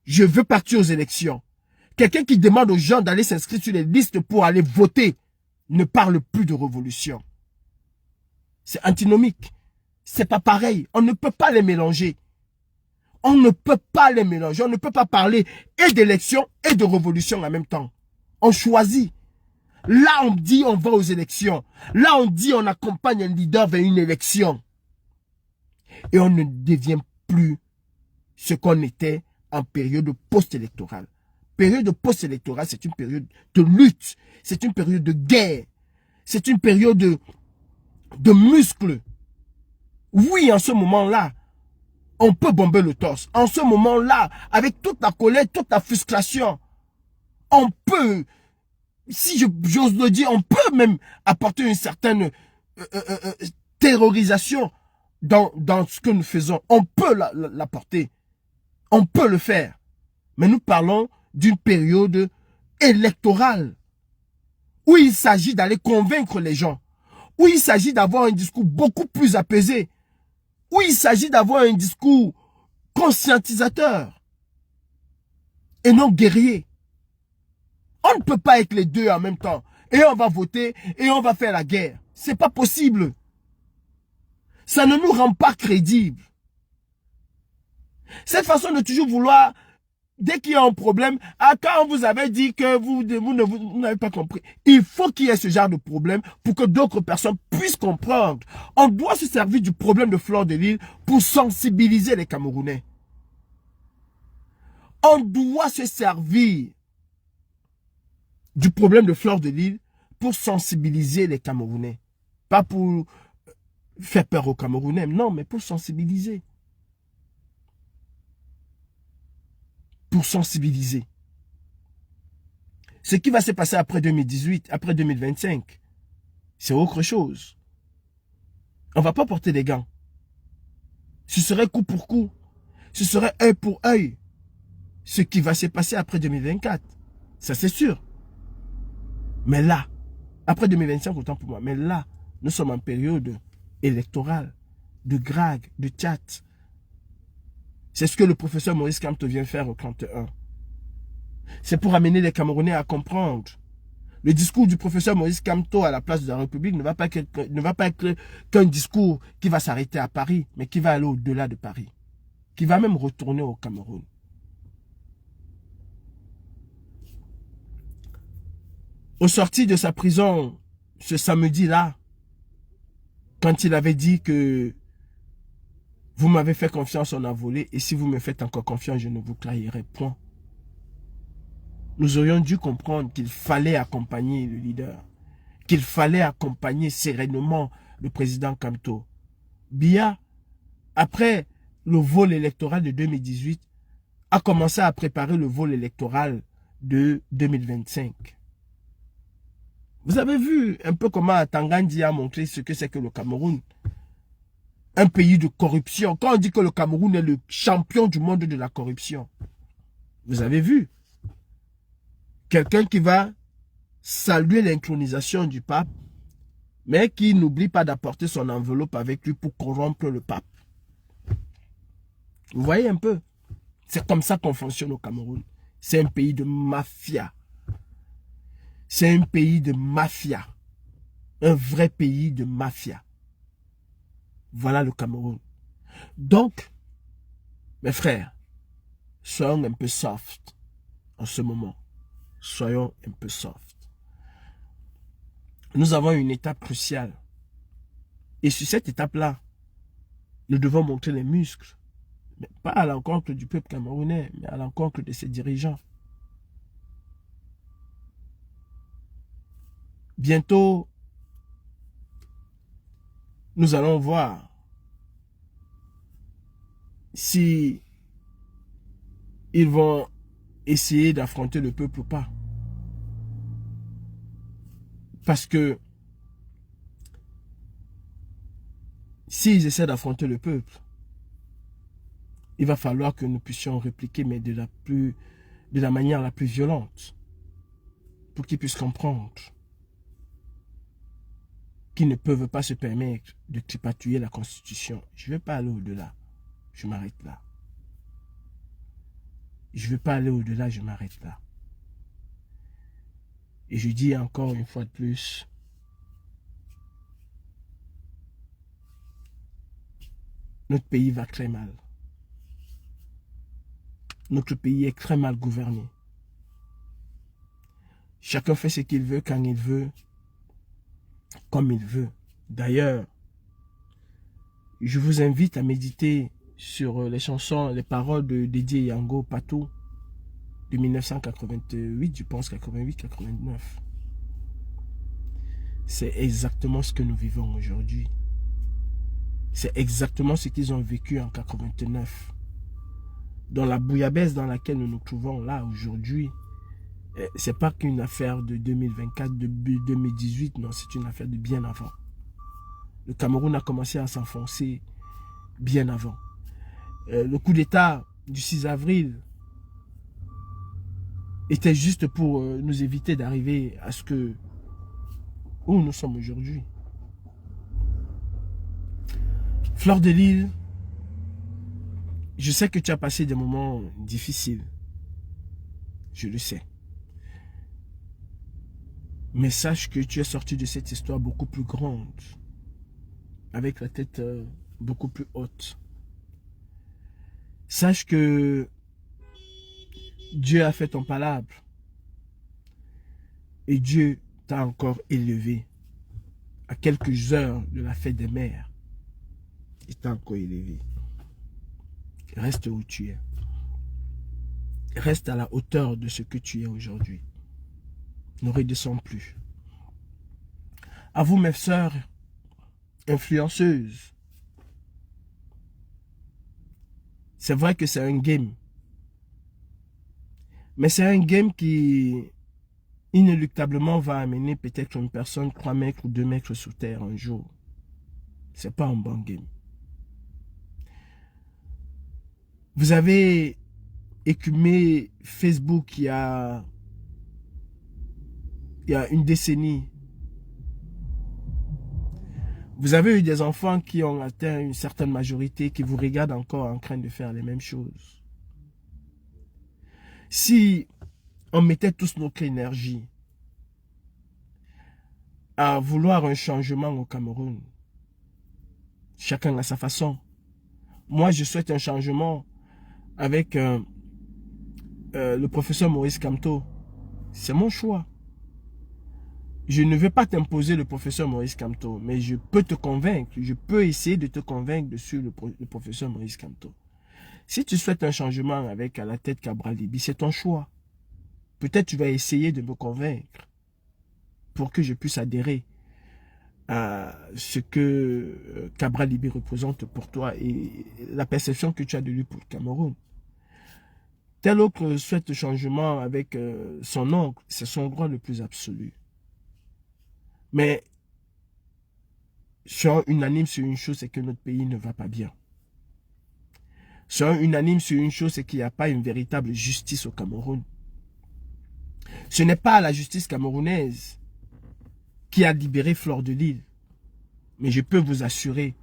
je veux partir aux élections, quelqu'un qui demande aux gens d'aller s'inscrire sur les listes pour aller voter, ne parle plus de révolution. C'est antinomique. C'est pas pareil. On ne peut pas les mélanger. On ne peut pas les mélanger. On ne peut pas parler et d'élection et de révolution en même temps. On choisit. Là, on dit on va aux élections. Là, on dit on accompagne un leader vers une élection. Et on ne devient plus ce qu'on était en période post-électorale. Période post-électorale, c'est une période de lutte. C'est une période de guerre. C'est une période de muscles. Oui, en ce moment-là, on peut bomber le torse. En ce moment-là, avec toute la colère, toute la frustration, on peut, si j'ose le dire, on peut même apporter une certaine terrorisation dans ce que nous faisons. On peut l'apporter. On peut le faire. Mais nous parlons d'une période électorale où il s'agit d'aller convaincre les gens, où il s'agit d'avoir un discours beaucoup plus apaisé, où il s'agit d'avoir un discours conscientisateur et non guerrier. On ne peut pas être les deux en même temps. Et on va voter et on va faire la guerre. C'est pas possible. Ça ne nous rend pas crédibles. Cette façon de toujours vouloir, dès qu'il y a un problème, quand on vous avait dit que vous n'avez pas compris, il faut qu'il y ait ce genre de problème pour que d'autres personnes puissent comprendre. On doit se servir du problème de Fleur de Lys pour sensibiliser les Camerounais. On doit se servir du problème de Fleur de Lys pour sensibiliser les Camerounais. Pas pour faire peur aux Camerounais, non, mais pour sensibiliser. Pour sensibiliser. Ce qui va se passer après 2018, après 2025, c'est autre chose. On ne va pas porter des gants. Ce serait coup pour coup. Ce serait œil pour œil. Ce qui va se passer après 2024. Ça, c'est sûr. Mais là, après 2025, autant pour moi, mais là, nous sommes en période électorale, de Grague, de Tchad. C'est ce que le professeur Maurice Kamto vient faire au 31. C'est pour amener les Camerounais à comprendre. Le discours du professeur Maurice Kamto à la place de la République ne va pas être qu'un discours qui va s'arrêter à Paris, mais qui va aller au-delà de Paris. Qui va même retourner au Cameroun. Au sorti de sa prison, ce samedi-là, quand il avait dit que vous m'avez fait confiance, on a volé, et si vous me faites encore confiance, je ne vous trahirai point. Nous aurions dû comprendre qu'il fallait accompagner le leader, qu'il fallait accompagner sereinement le président Kamto. Biya, après le vol électoral de 2018, a commencé à préparer le vol électoral de 2025. Vous avez vu un peu comment Tangandi a montré ce que c'est que le Cameroun. Un pays de corruption. Quand on dit que le Cameroun est le champion du monde de la corruption. Vous avez vu. Quelqu'un qui va saluer l'intronisation du pape, mais qui n'oublie pas d'apporter son enveloppe avec lui pour corrompre le pape. Vous voyez un peu? C'est comme ça qu'on fonctionne au Cameroun. C'est un pays de mafia. C'est un pays de mafia. Un vrai pays de mafia. Voilà le Cameroun. Donc, mes frères, soyons un peu soft en ce moment. Soyons un peu soft. Nous avons une étape cruciale. Et sur cette étape-là, nous devons montrer les muscles. Mais pas à l'encontre du peuple camerounais, mais à l'encontre de ses dirigeants. Bientôt, nous allons voir si ils vont essayer d'affronter le peuple ou pas. Parce que s'ils essaient d'affronter le peuple, il va falloir que nous puissions répliquer, mais de la manière la plus violente, pour qu'ils puissent comprendre qu'ils ne peuvent pas se permettre de tripatouiller la Constitution. Je ne vais pas aller au-delà. Je m'arrête là. Je ne vais pas aller au-delà, je m'arrête là. Et je dis encore une fois de plus, notre pays va très mal. Notre pays est très mal gouverné. Chacun fait ce qu'il veut, quand il veut, comme il veut. D'ailleurs, je vous invite à méditer sur les chansons, les paroles de Dédié Yango Patou de 1988, je pense 88-89. C'est exactement ce que nous vivons aujourd'hui. C'est exactement ce qu'ils ont vécu en 89. Dans la bouillabaisse dans laquelle nous nous trouvons là aujourd'hui, c'est pas qu'une affaire de 2024, de 2018, non, c'est une affaire de bien avant. Le Cameroun a commencé à s'enfoncer bien avant. Le coup d'État du 6 avril était juste pour nous éviter d'arriver à ce que où nous sommes aujourd'hui. Fleur de Lys, je sais que tu as passé des moments difficiles. Je le sais. Mais sache que tu es sorti de cette histoire beaucoup plus grande. Avec la tête beaucoup plus haute. Sache que Dieu a fait ton palabre. Et Dieu t'a encore élevé. À quelques heures de la fête des mères. Il t'a encore élevé. Reste où tu es. Reste à la hauteur de ce que tu es aujourd'hui. Ne redescends plus. À vous, mes sœurs influenceuses. C'est vrai que c'est un game. Mais c'est un game qui inéluctablement va amener peut-être une personne 3 mètres ou 2 mètres sous terre un jour. C'est pas un bon game. Vous avez écumé Facebook il y a une décennie. Vous avez eu des enfants qui ont atteint une certaine majorité, qui vous regardent encore en train de faire les mêmes choses. Si on mettait tous notre énergie à vouloir un changement au Cameroun, chacun à sa façon. Moi, je souhaite un changement avec le professeur Maurice Kamto. C'est mon choix. Je ne vais pas t'imposer le professeur Maurice Kamto, mais je peux te convaincre. Je peux essayer de te convaincre dessus le professeur Maurice Kamto. Si tu souhaites un changement avec à la tête Cabral Libi, c'est ton choix. Peut-être tu vas essayer de me convaincre pour que je puisse adhérer à ce que Cabral Libi représente pour toi et la perception que tu as de lui pour le Cameroun. Tel autre souhaite le changement avec son oncle, c'est son droit le plus absolu. Mais soyons unanimes sur une chose, c'est que notre pays ne va pas bien. sont unanimes sur une chose, c'est qu'il n'y a pas une véritable justice au Cameroun. Ce n'est pas la justice camerounaise qui a libéré Fleur de Lys. Mais je peux vous assurer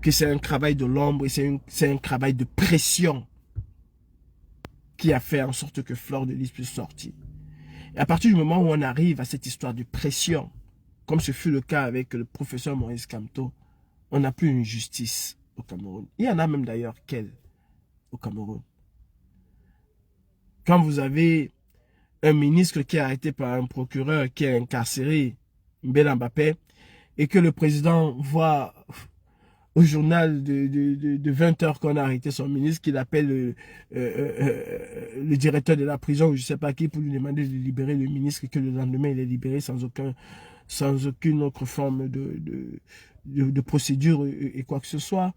que c'est un travail de l'ombre et c'est un travail de pression qui a fait en sorte que Fleur de Lys puisse sortir. Et à partir du moment où on arrive à cette histoire de pression, comme ce fut le cas avec le professeur Maurice Kamto, on n'a plus une justice au Cameroun. Il y en a même d'ailleurs qu'elle au Cameroun. Quand vous avez un ministre qui est arrêté par un procureur qui est incarcéré, Mbela Mbappé, et que le président voit au journal de 20 heures qu'on a arrêté son ministre, qu'il appelle le directeur de la prison, ou je ne sais pas qui, pour lui demander de libérer le ministre, et que le lendemain, il est libéré sans aucune autre forme de procédure et quoi que ce soit.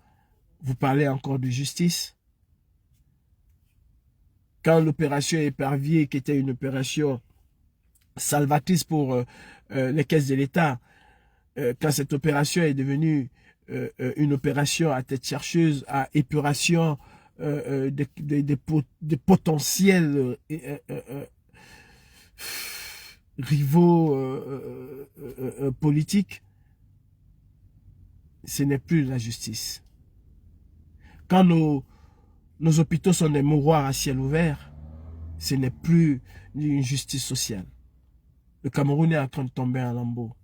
Vous parlez encore de justice. Quand l'opération Épervier, qui était une opération salvatrice pour les caisses de l'État, quand cette opération est devenue une opération à tête chercheuse, à épuration des potentiels rivaux politiques, ce n'est plus la justice. Quand nos hôpitaux sont des mouroirs à ciel ouvert, ce n'est plus une justice sociale. Le Cameroun est en train de tomber en lambeaux.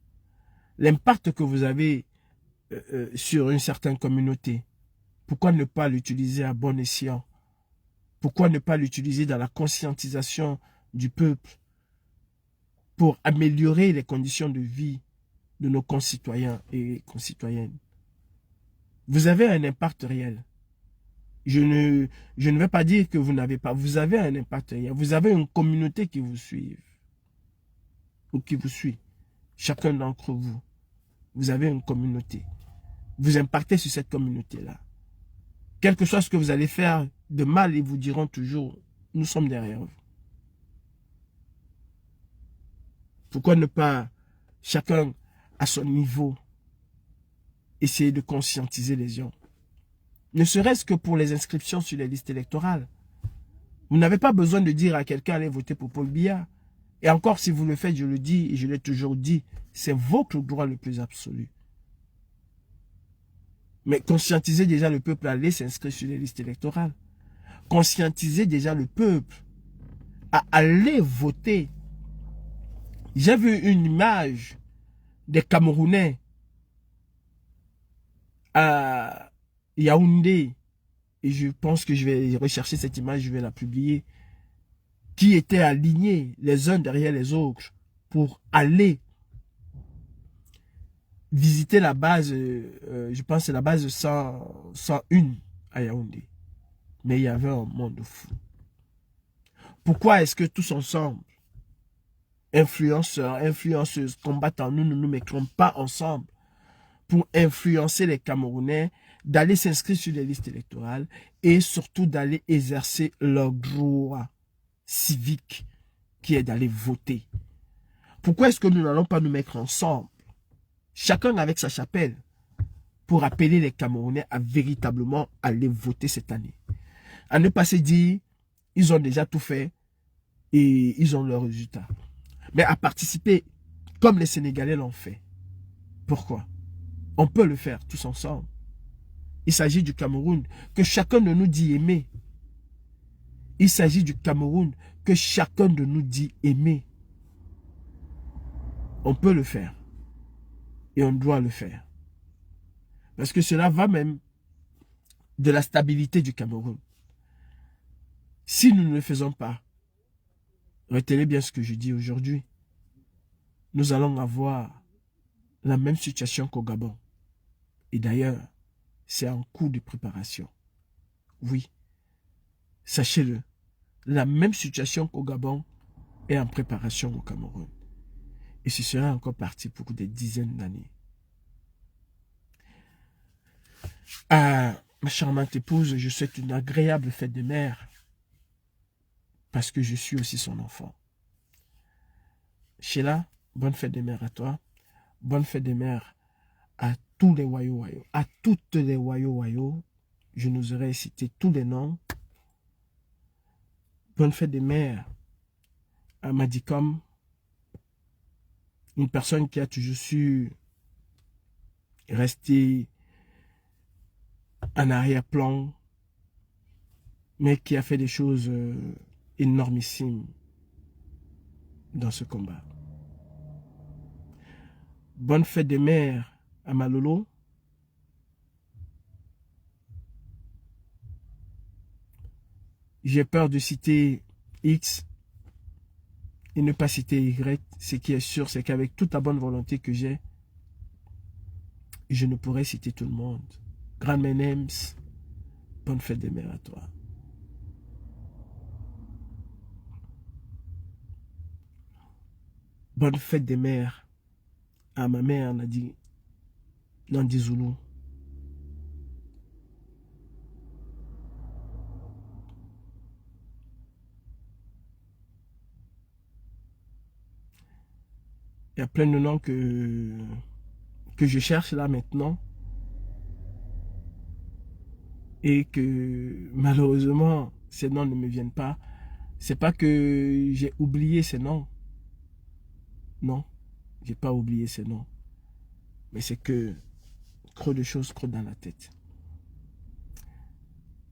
L'impact que vous avez sur une certaine communauté, pourquoi ne pas l'utiliser à bon escient? Pourquoi ne pas l'utiliser dans la conscientisation du peuple pour améliorer les conditions de vie de nos concitoyens et concitoyennes? Vous avez un impact réel. Je ne vais pas dire que vous n'avez pas. Vous avez un impact réel. Vous avez une communauté qui vous suit. Ou qui vous suit. Chacun d'entre vous. Vous avez une communauté. Vous impactez sur cette communauté-là. Quel que soit ce que vous allez faire de mal, ils vous diront toujours, nous sommes derrière vous. Pourquoi ne pas, chacun à son niveau, essayer de conscientiser les gens? Ne serait-ce que pour les inscriptions sur les listes électorales. Vous n'avez pas besoin de dire à quelqu'un allez voter pour Paul Biya. Et encore, si vous le faites, je le dis et je l'ai toujours dit, c'est votre droit le plus absolu. Mais conscientisez déjà le peuple à aller s'inscrire sur les listes électorales. Conscientisez déjà le peuple à aller voter. J'ai vu une image des Camerounais à Yaoundé, et je pense que je vais rechercher cette image, je vais la publier, qui étaient alignés les uns derrière les autres pour aller visiter la base, je pense que c'est la base 101 à Yaoundé. Mais il y avait un monde fou. Pourquoi est-ce que tous ensemble, influenceurs, influenceuses, combattants, nous ne nous mettrons pas ensemble pour influencer les Camerounais d'aller s'inscrire sur les listes électorales et surtout d'aller exercer leur droit civique qui est d'aller voter? Pourquoi est-ce que nous n'allons pas nous mettre ensemble, chacun avec sa chapelle, pour appeler les Camerounais à véritablement aller voter cette année? À ne pas se dire, ils ont déjà tout fait et ils ont leurs résultats. Mais à participer comme les Sénégalais l'ont fait. Pourquoi? On peut le faire tous ensemble. Il s'agit du Cameroun que chacun de nous dit aimer. Il s'agit du Cameroun que chacun de nous dit aimer. On peut le faire. Et on doit le faire. Parce que cela va même de la stabilité du Cameroun. Si nous ne le faisons pas, retenez bien ce que je dis aujourd'hui, nous allons avoir la même situation qu'au Gabon. Et d'ailleurs, c'est en cours de préparation. Oui, sachez-le, la même situation qu'au Gabon est en préparation au Cameroun. Et ce sera encore parti pour des dizaines d'années. À ma charmante épouse, je souhaite une agréable fête de mère parce que je suis aussi son enfant. Sheila, bonne fête de mère à toi. Bonne fête de mère à tous les Wayo, à toutes les Wayo. je n'oserais citer tous les noms. Bonne fête des mères à Madicom, une personne qui a toujours su rester en arrière-plan, mais qui a fait des choses énormissimes dans ce combat. Bonne fête des mères à Malolo. J'ai peur de citer X et ne pas citer Y. Ce qui est sûr, c'est qu'avec toute la bonne volonté que j'ai, je ne pourrais citer tout le monde. Grand Menems, bonne fête des mères à toi. Bonne fête des mères à ma mère Nandi Zoulou. Il y a plein de noms que je cherche là maintenant. Et que malheureusement, ces noms ne me viennent pas. C'est pas que j'ai oublié ces noms. Non, j'ai pas oublié ces noms. Mais c'est que trop de choses trop dans la tête.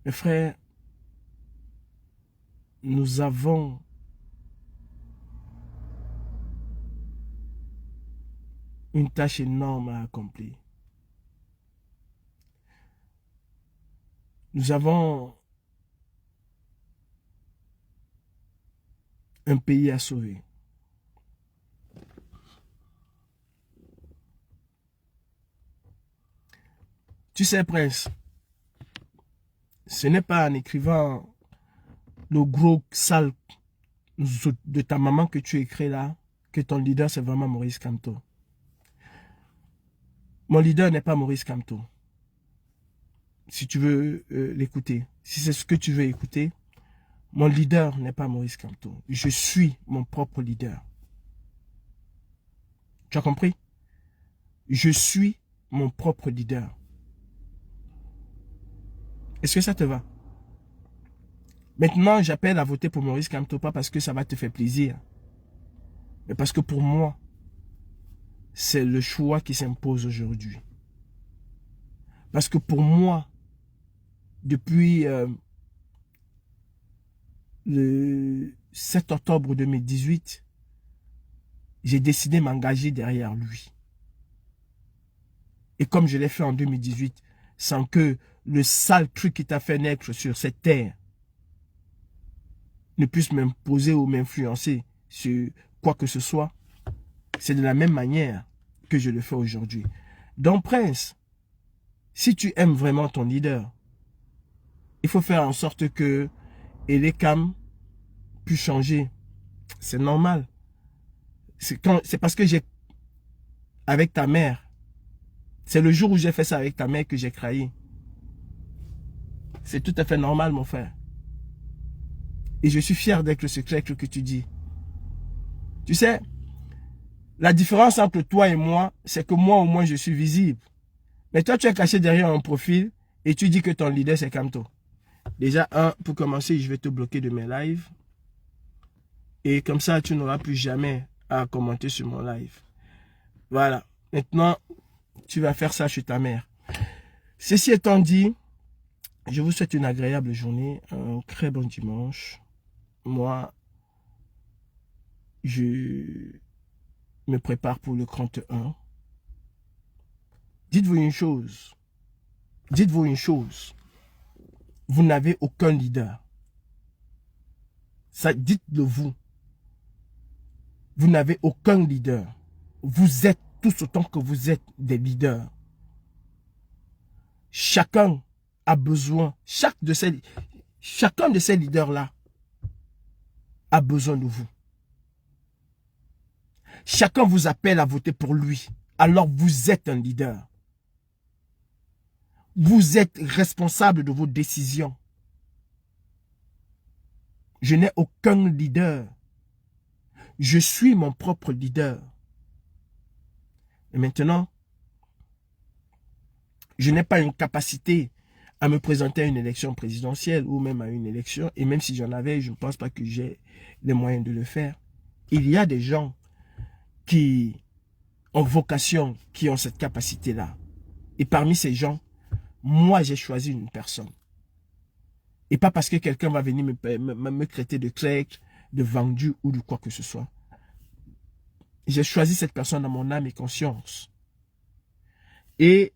Mes frères, nous avons une tâche énorme à accomplir. Nous avons un pays à sauver. Tu sais, Prince, ce n'est pas en écrivant le gros sale de ta maman que tu écris là que ton leader c'est vraiment Maurice Kamto. Mon leader n'est pas Maurice Kamto. Si tu veux l'écouter, si c'est ce que tu veux écouter, mon leader n'est pas Maurice Kamto. Je suis mon propre leader. Tu as compris? Je suis mon propre leader. Est-ce que ça te va? Maintenant, j'appelle à voter pour Maurice Kamto, pas parce que ça va te faire plaisir, mais parce que pour moi, c'est le choix qui s'impose aujourd'hui. Parce que pour moi, depuis le 7 octobre 2018, j'ai décidé de m'engager derrière lui. Et comme je l'ai fait en 2018, sans que le sale truc qui t'a fait naître sur cette terre ne puisse m'imposer ou m'influencer sur quoi que ce soit, c'est de la même manière que je le fais aujourd'hui. Donc, Prince, si tu aimes vraiment ton leader, il faut faire en sorte que Elekam puisse changer. C'est normal. C'est parce que j'ai, avec ta mère, c'est le jour où j'ai fait ça avec ta mère que j'ai craillé. C'est tout à fait normal, mon frère. Et je suis fier d'être le secret que tu dis. Tu sais, la différence entre toi et moi, c'est que moi, au moins, je suis visible. Mais toi, tu es caché derrière un profil et tu dis que ton leader, c'est Kamto. Déjà, pour commencer, je vais te bloquer de mes lives. Et comme ça, tu n'auras plus jamais à commenter sur mon live. Voilà. Maintenant, tu vas faire ça chez ta mère. Ceci étant dit, je vous souhaite une agréable journée, un très bon dimanche. Moi, je me prépare pour le 31. Dites-vous une chose. Dites-vous une chose. Vous n'avez aucun leader. Ça, dites-le vous. Vous n'avez aucun leader. Vous êtes tous autant que vous êtes des leaders. Chacun a besoin, chacun de ces leaders-là a besoin de vous. Chacun vous appelle à voter pour lui. Alors vous êtes un leader. Vous êtes responsable de vos décisions. Je n'ai aucun leader. Je suis mon propre leader. Et maintenant, je n'ai pas une capacité à me présenter à une élection présidentielle ou même à une élection. Et même si j'en avais, je ne pense pas que j'ai les moyens de le faire. Il y a des gens qui ont vocation, qui ont cette capacité-là. Et parmi ces gens, moi, j'ai choisi une personne. Et pas parce que quelqu'un va venir me traiter de traître, de vendu ou de quoi que ce soit. J'ai choisi cette personne dans mon âme et conscience. Et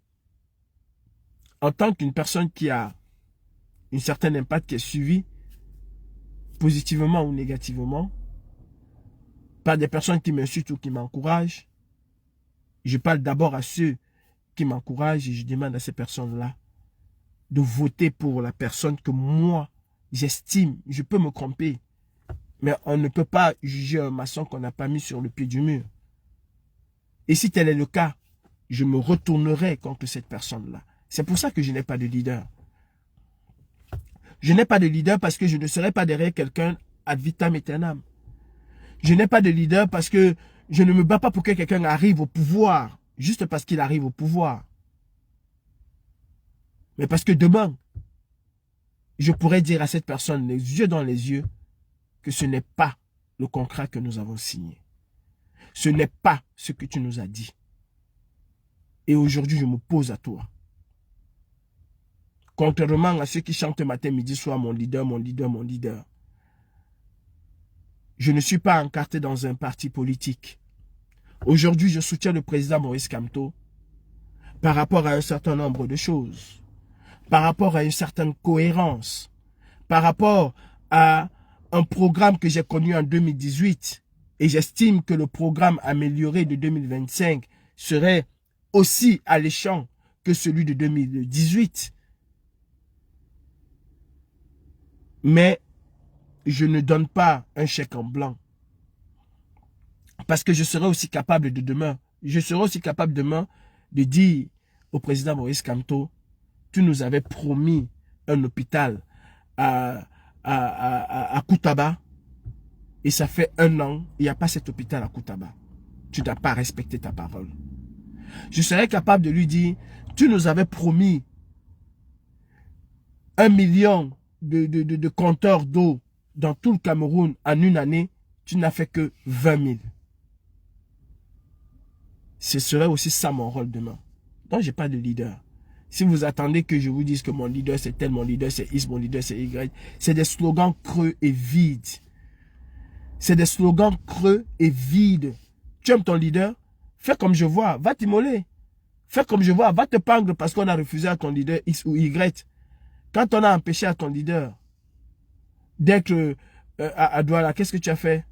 en tant qu'une personne qui a un certain impact, qui est suivi positivement ou négativement par des personnes qui m'insultent ou qui m'encouragent, je parle d'abord à ceux qui m'encouragent et je demande à ces personnes-là de voter pour la personne que moi, j'estime. Je peux me tromper, mais on ne peut pas juger un maçon qu'on n'a pas mis sur le pied du mur. Et si tel est le cas, je me retournerai contre cette personne-là. C'est pour ça que je n'ai pas de leader. Je n'ai pas de leader parce que je ne serai pas derrière quelqu'un ad vitam aeternam. Je n'ai pas de leader parce que je ne me bats pas pour que quelqu'un arrive au pouvoir, juste parce qu'il arrive au pouvoir. Mais parce que demain, je pourrais dire à cette personne, les yeux dans les yeux, que ce n'est pas le contrat que nous avons signé. Ce n'est pas ce que tu nous as dit. Et aujourd'hui, je me pose à toi. Contrairement à ceux qui chantent matin, midi, soir, mon leader, mon leader, mon leader. Je ne suis pas encarté dans un parti politique. Aujourd'hui, je soutiens le président Maurice Kamto par rapport à un certain nombre de choses, par rapport à une certaine cohérence, par rapport à un programme que j'ai connu en 2018 et j'estime que le programme amélioré de 2025 serait aussi alléchant que celui de 2018. Mais je ne donne pas un chèque en blanc. Parce que je serai aussi capable de demain. Je serai aussi capable demain de dire au président Maurice Kamto, tu nous avais promis un hôpital à Koutaba. Et ça fait 1 an, il n'y a pas cet hôpital à Koutaba. Tu n'as pas respecté ta parole. Je serai capable de lui dire, tu nous avais promis 1 million de compteurs d'eau dans tout le Cameroun en 1 année, tu n'as fait que 20 000. Ce serait aussi ça mon rôle demain. Donc, je n'ai pas de leader. Si vous attendez que je vous dise que mon leader c'est tel, mon leader c'est X, mon leader c'est Y, c'est des slogans creux et vides. C'est des slogans creux et vides. Tu aimes ton leader? Fais comme je vois, va t'immoler. Fais comme je vois, va te pendre parce qu'on a refusé à ton leader X ou Y. Quand on a empêché à ton leader d'être à Douala, qu'est-ce que tu as fait?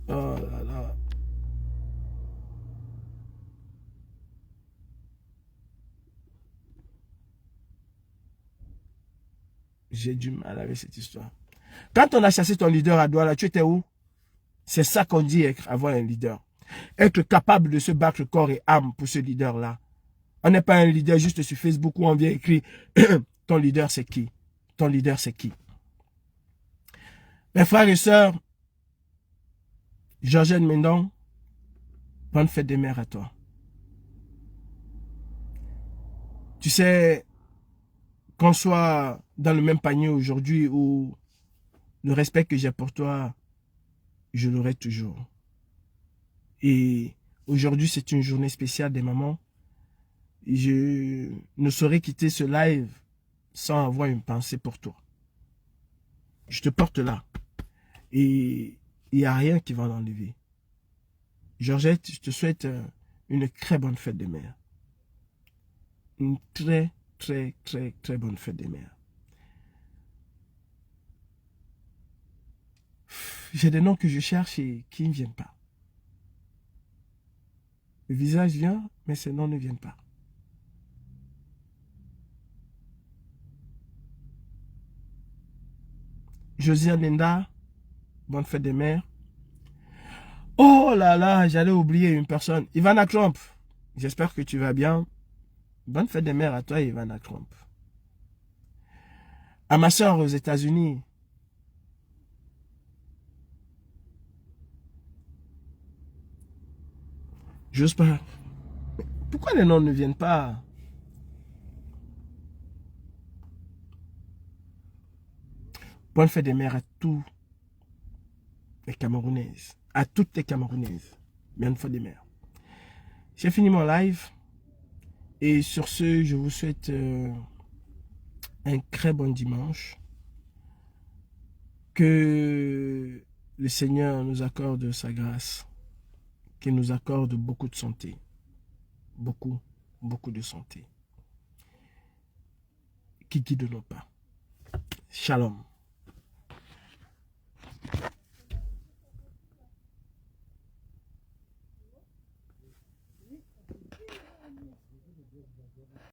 Oh là là. J'ai du mal avec cette histoire. Quand on a chassé ton leader à Douala, tu étais où? C'est ça qu'on dit avoir un leader. Être capable de se battre corps et âme pour ce leader-là. On n'est pas un leader juste sur Facebook où on vient écrire ton leader c'est qui? Ton leader c'est qui? Mes frères et sœurs, Georgette Mendon, bonne fête des mères à toi. Tu sais, qu'on soit dans le même panier aujourd'hui ou le respect que j'ai pour toi, je l'aurai toujours. Et aujourd'hui, c'est une journée spéciale des mamans. Je ne saurais quitter ce live sans avoir une pensée pour toi. Je te porte là. Et il n'y a rien qui va l'enlever. Georgette, je te souhaite une très bonne fête des mères. Une très, très, très, très bonne fête des mères. J'ai des noms que je cherche et qui ne viennent pas. Le visage vient, mais ces noms ne viennent pas. Josiane Linda, bonne fête des mères. Oh là là, j'allais oublier une personne. Ivana Trump, j'espère que tu vas bien. Bonne fête des mères à toi, Ivana Trump. À ma soeur aux États-Unis. J'ose pas. Pourquoi les noms ne viennent pas? Bonne fête des mères à tous les Camerounaises. À toutes les Camerounaises. Bonne fête des mères. J'ai fini mon live. Et sur ce, je vous souhaite un très bon dimanche. Que le Seigneur nous accorde sa grâce. Qu'il nous accorde beaucoup de santé. Beaucoup, beaucoup de santé. Qui guide nos pas. Shalom.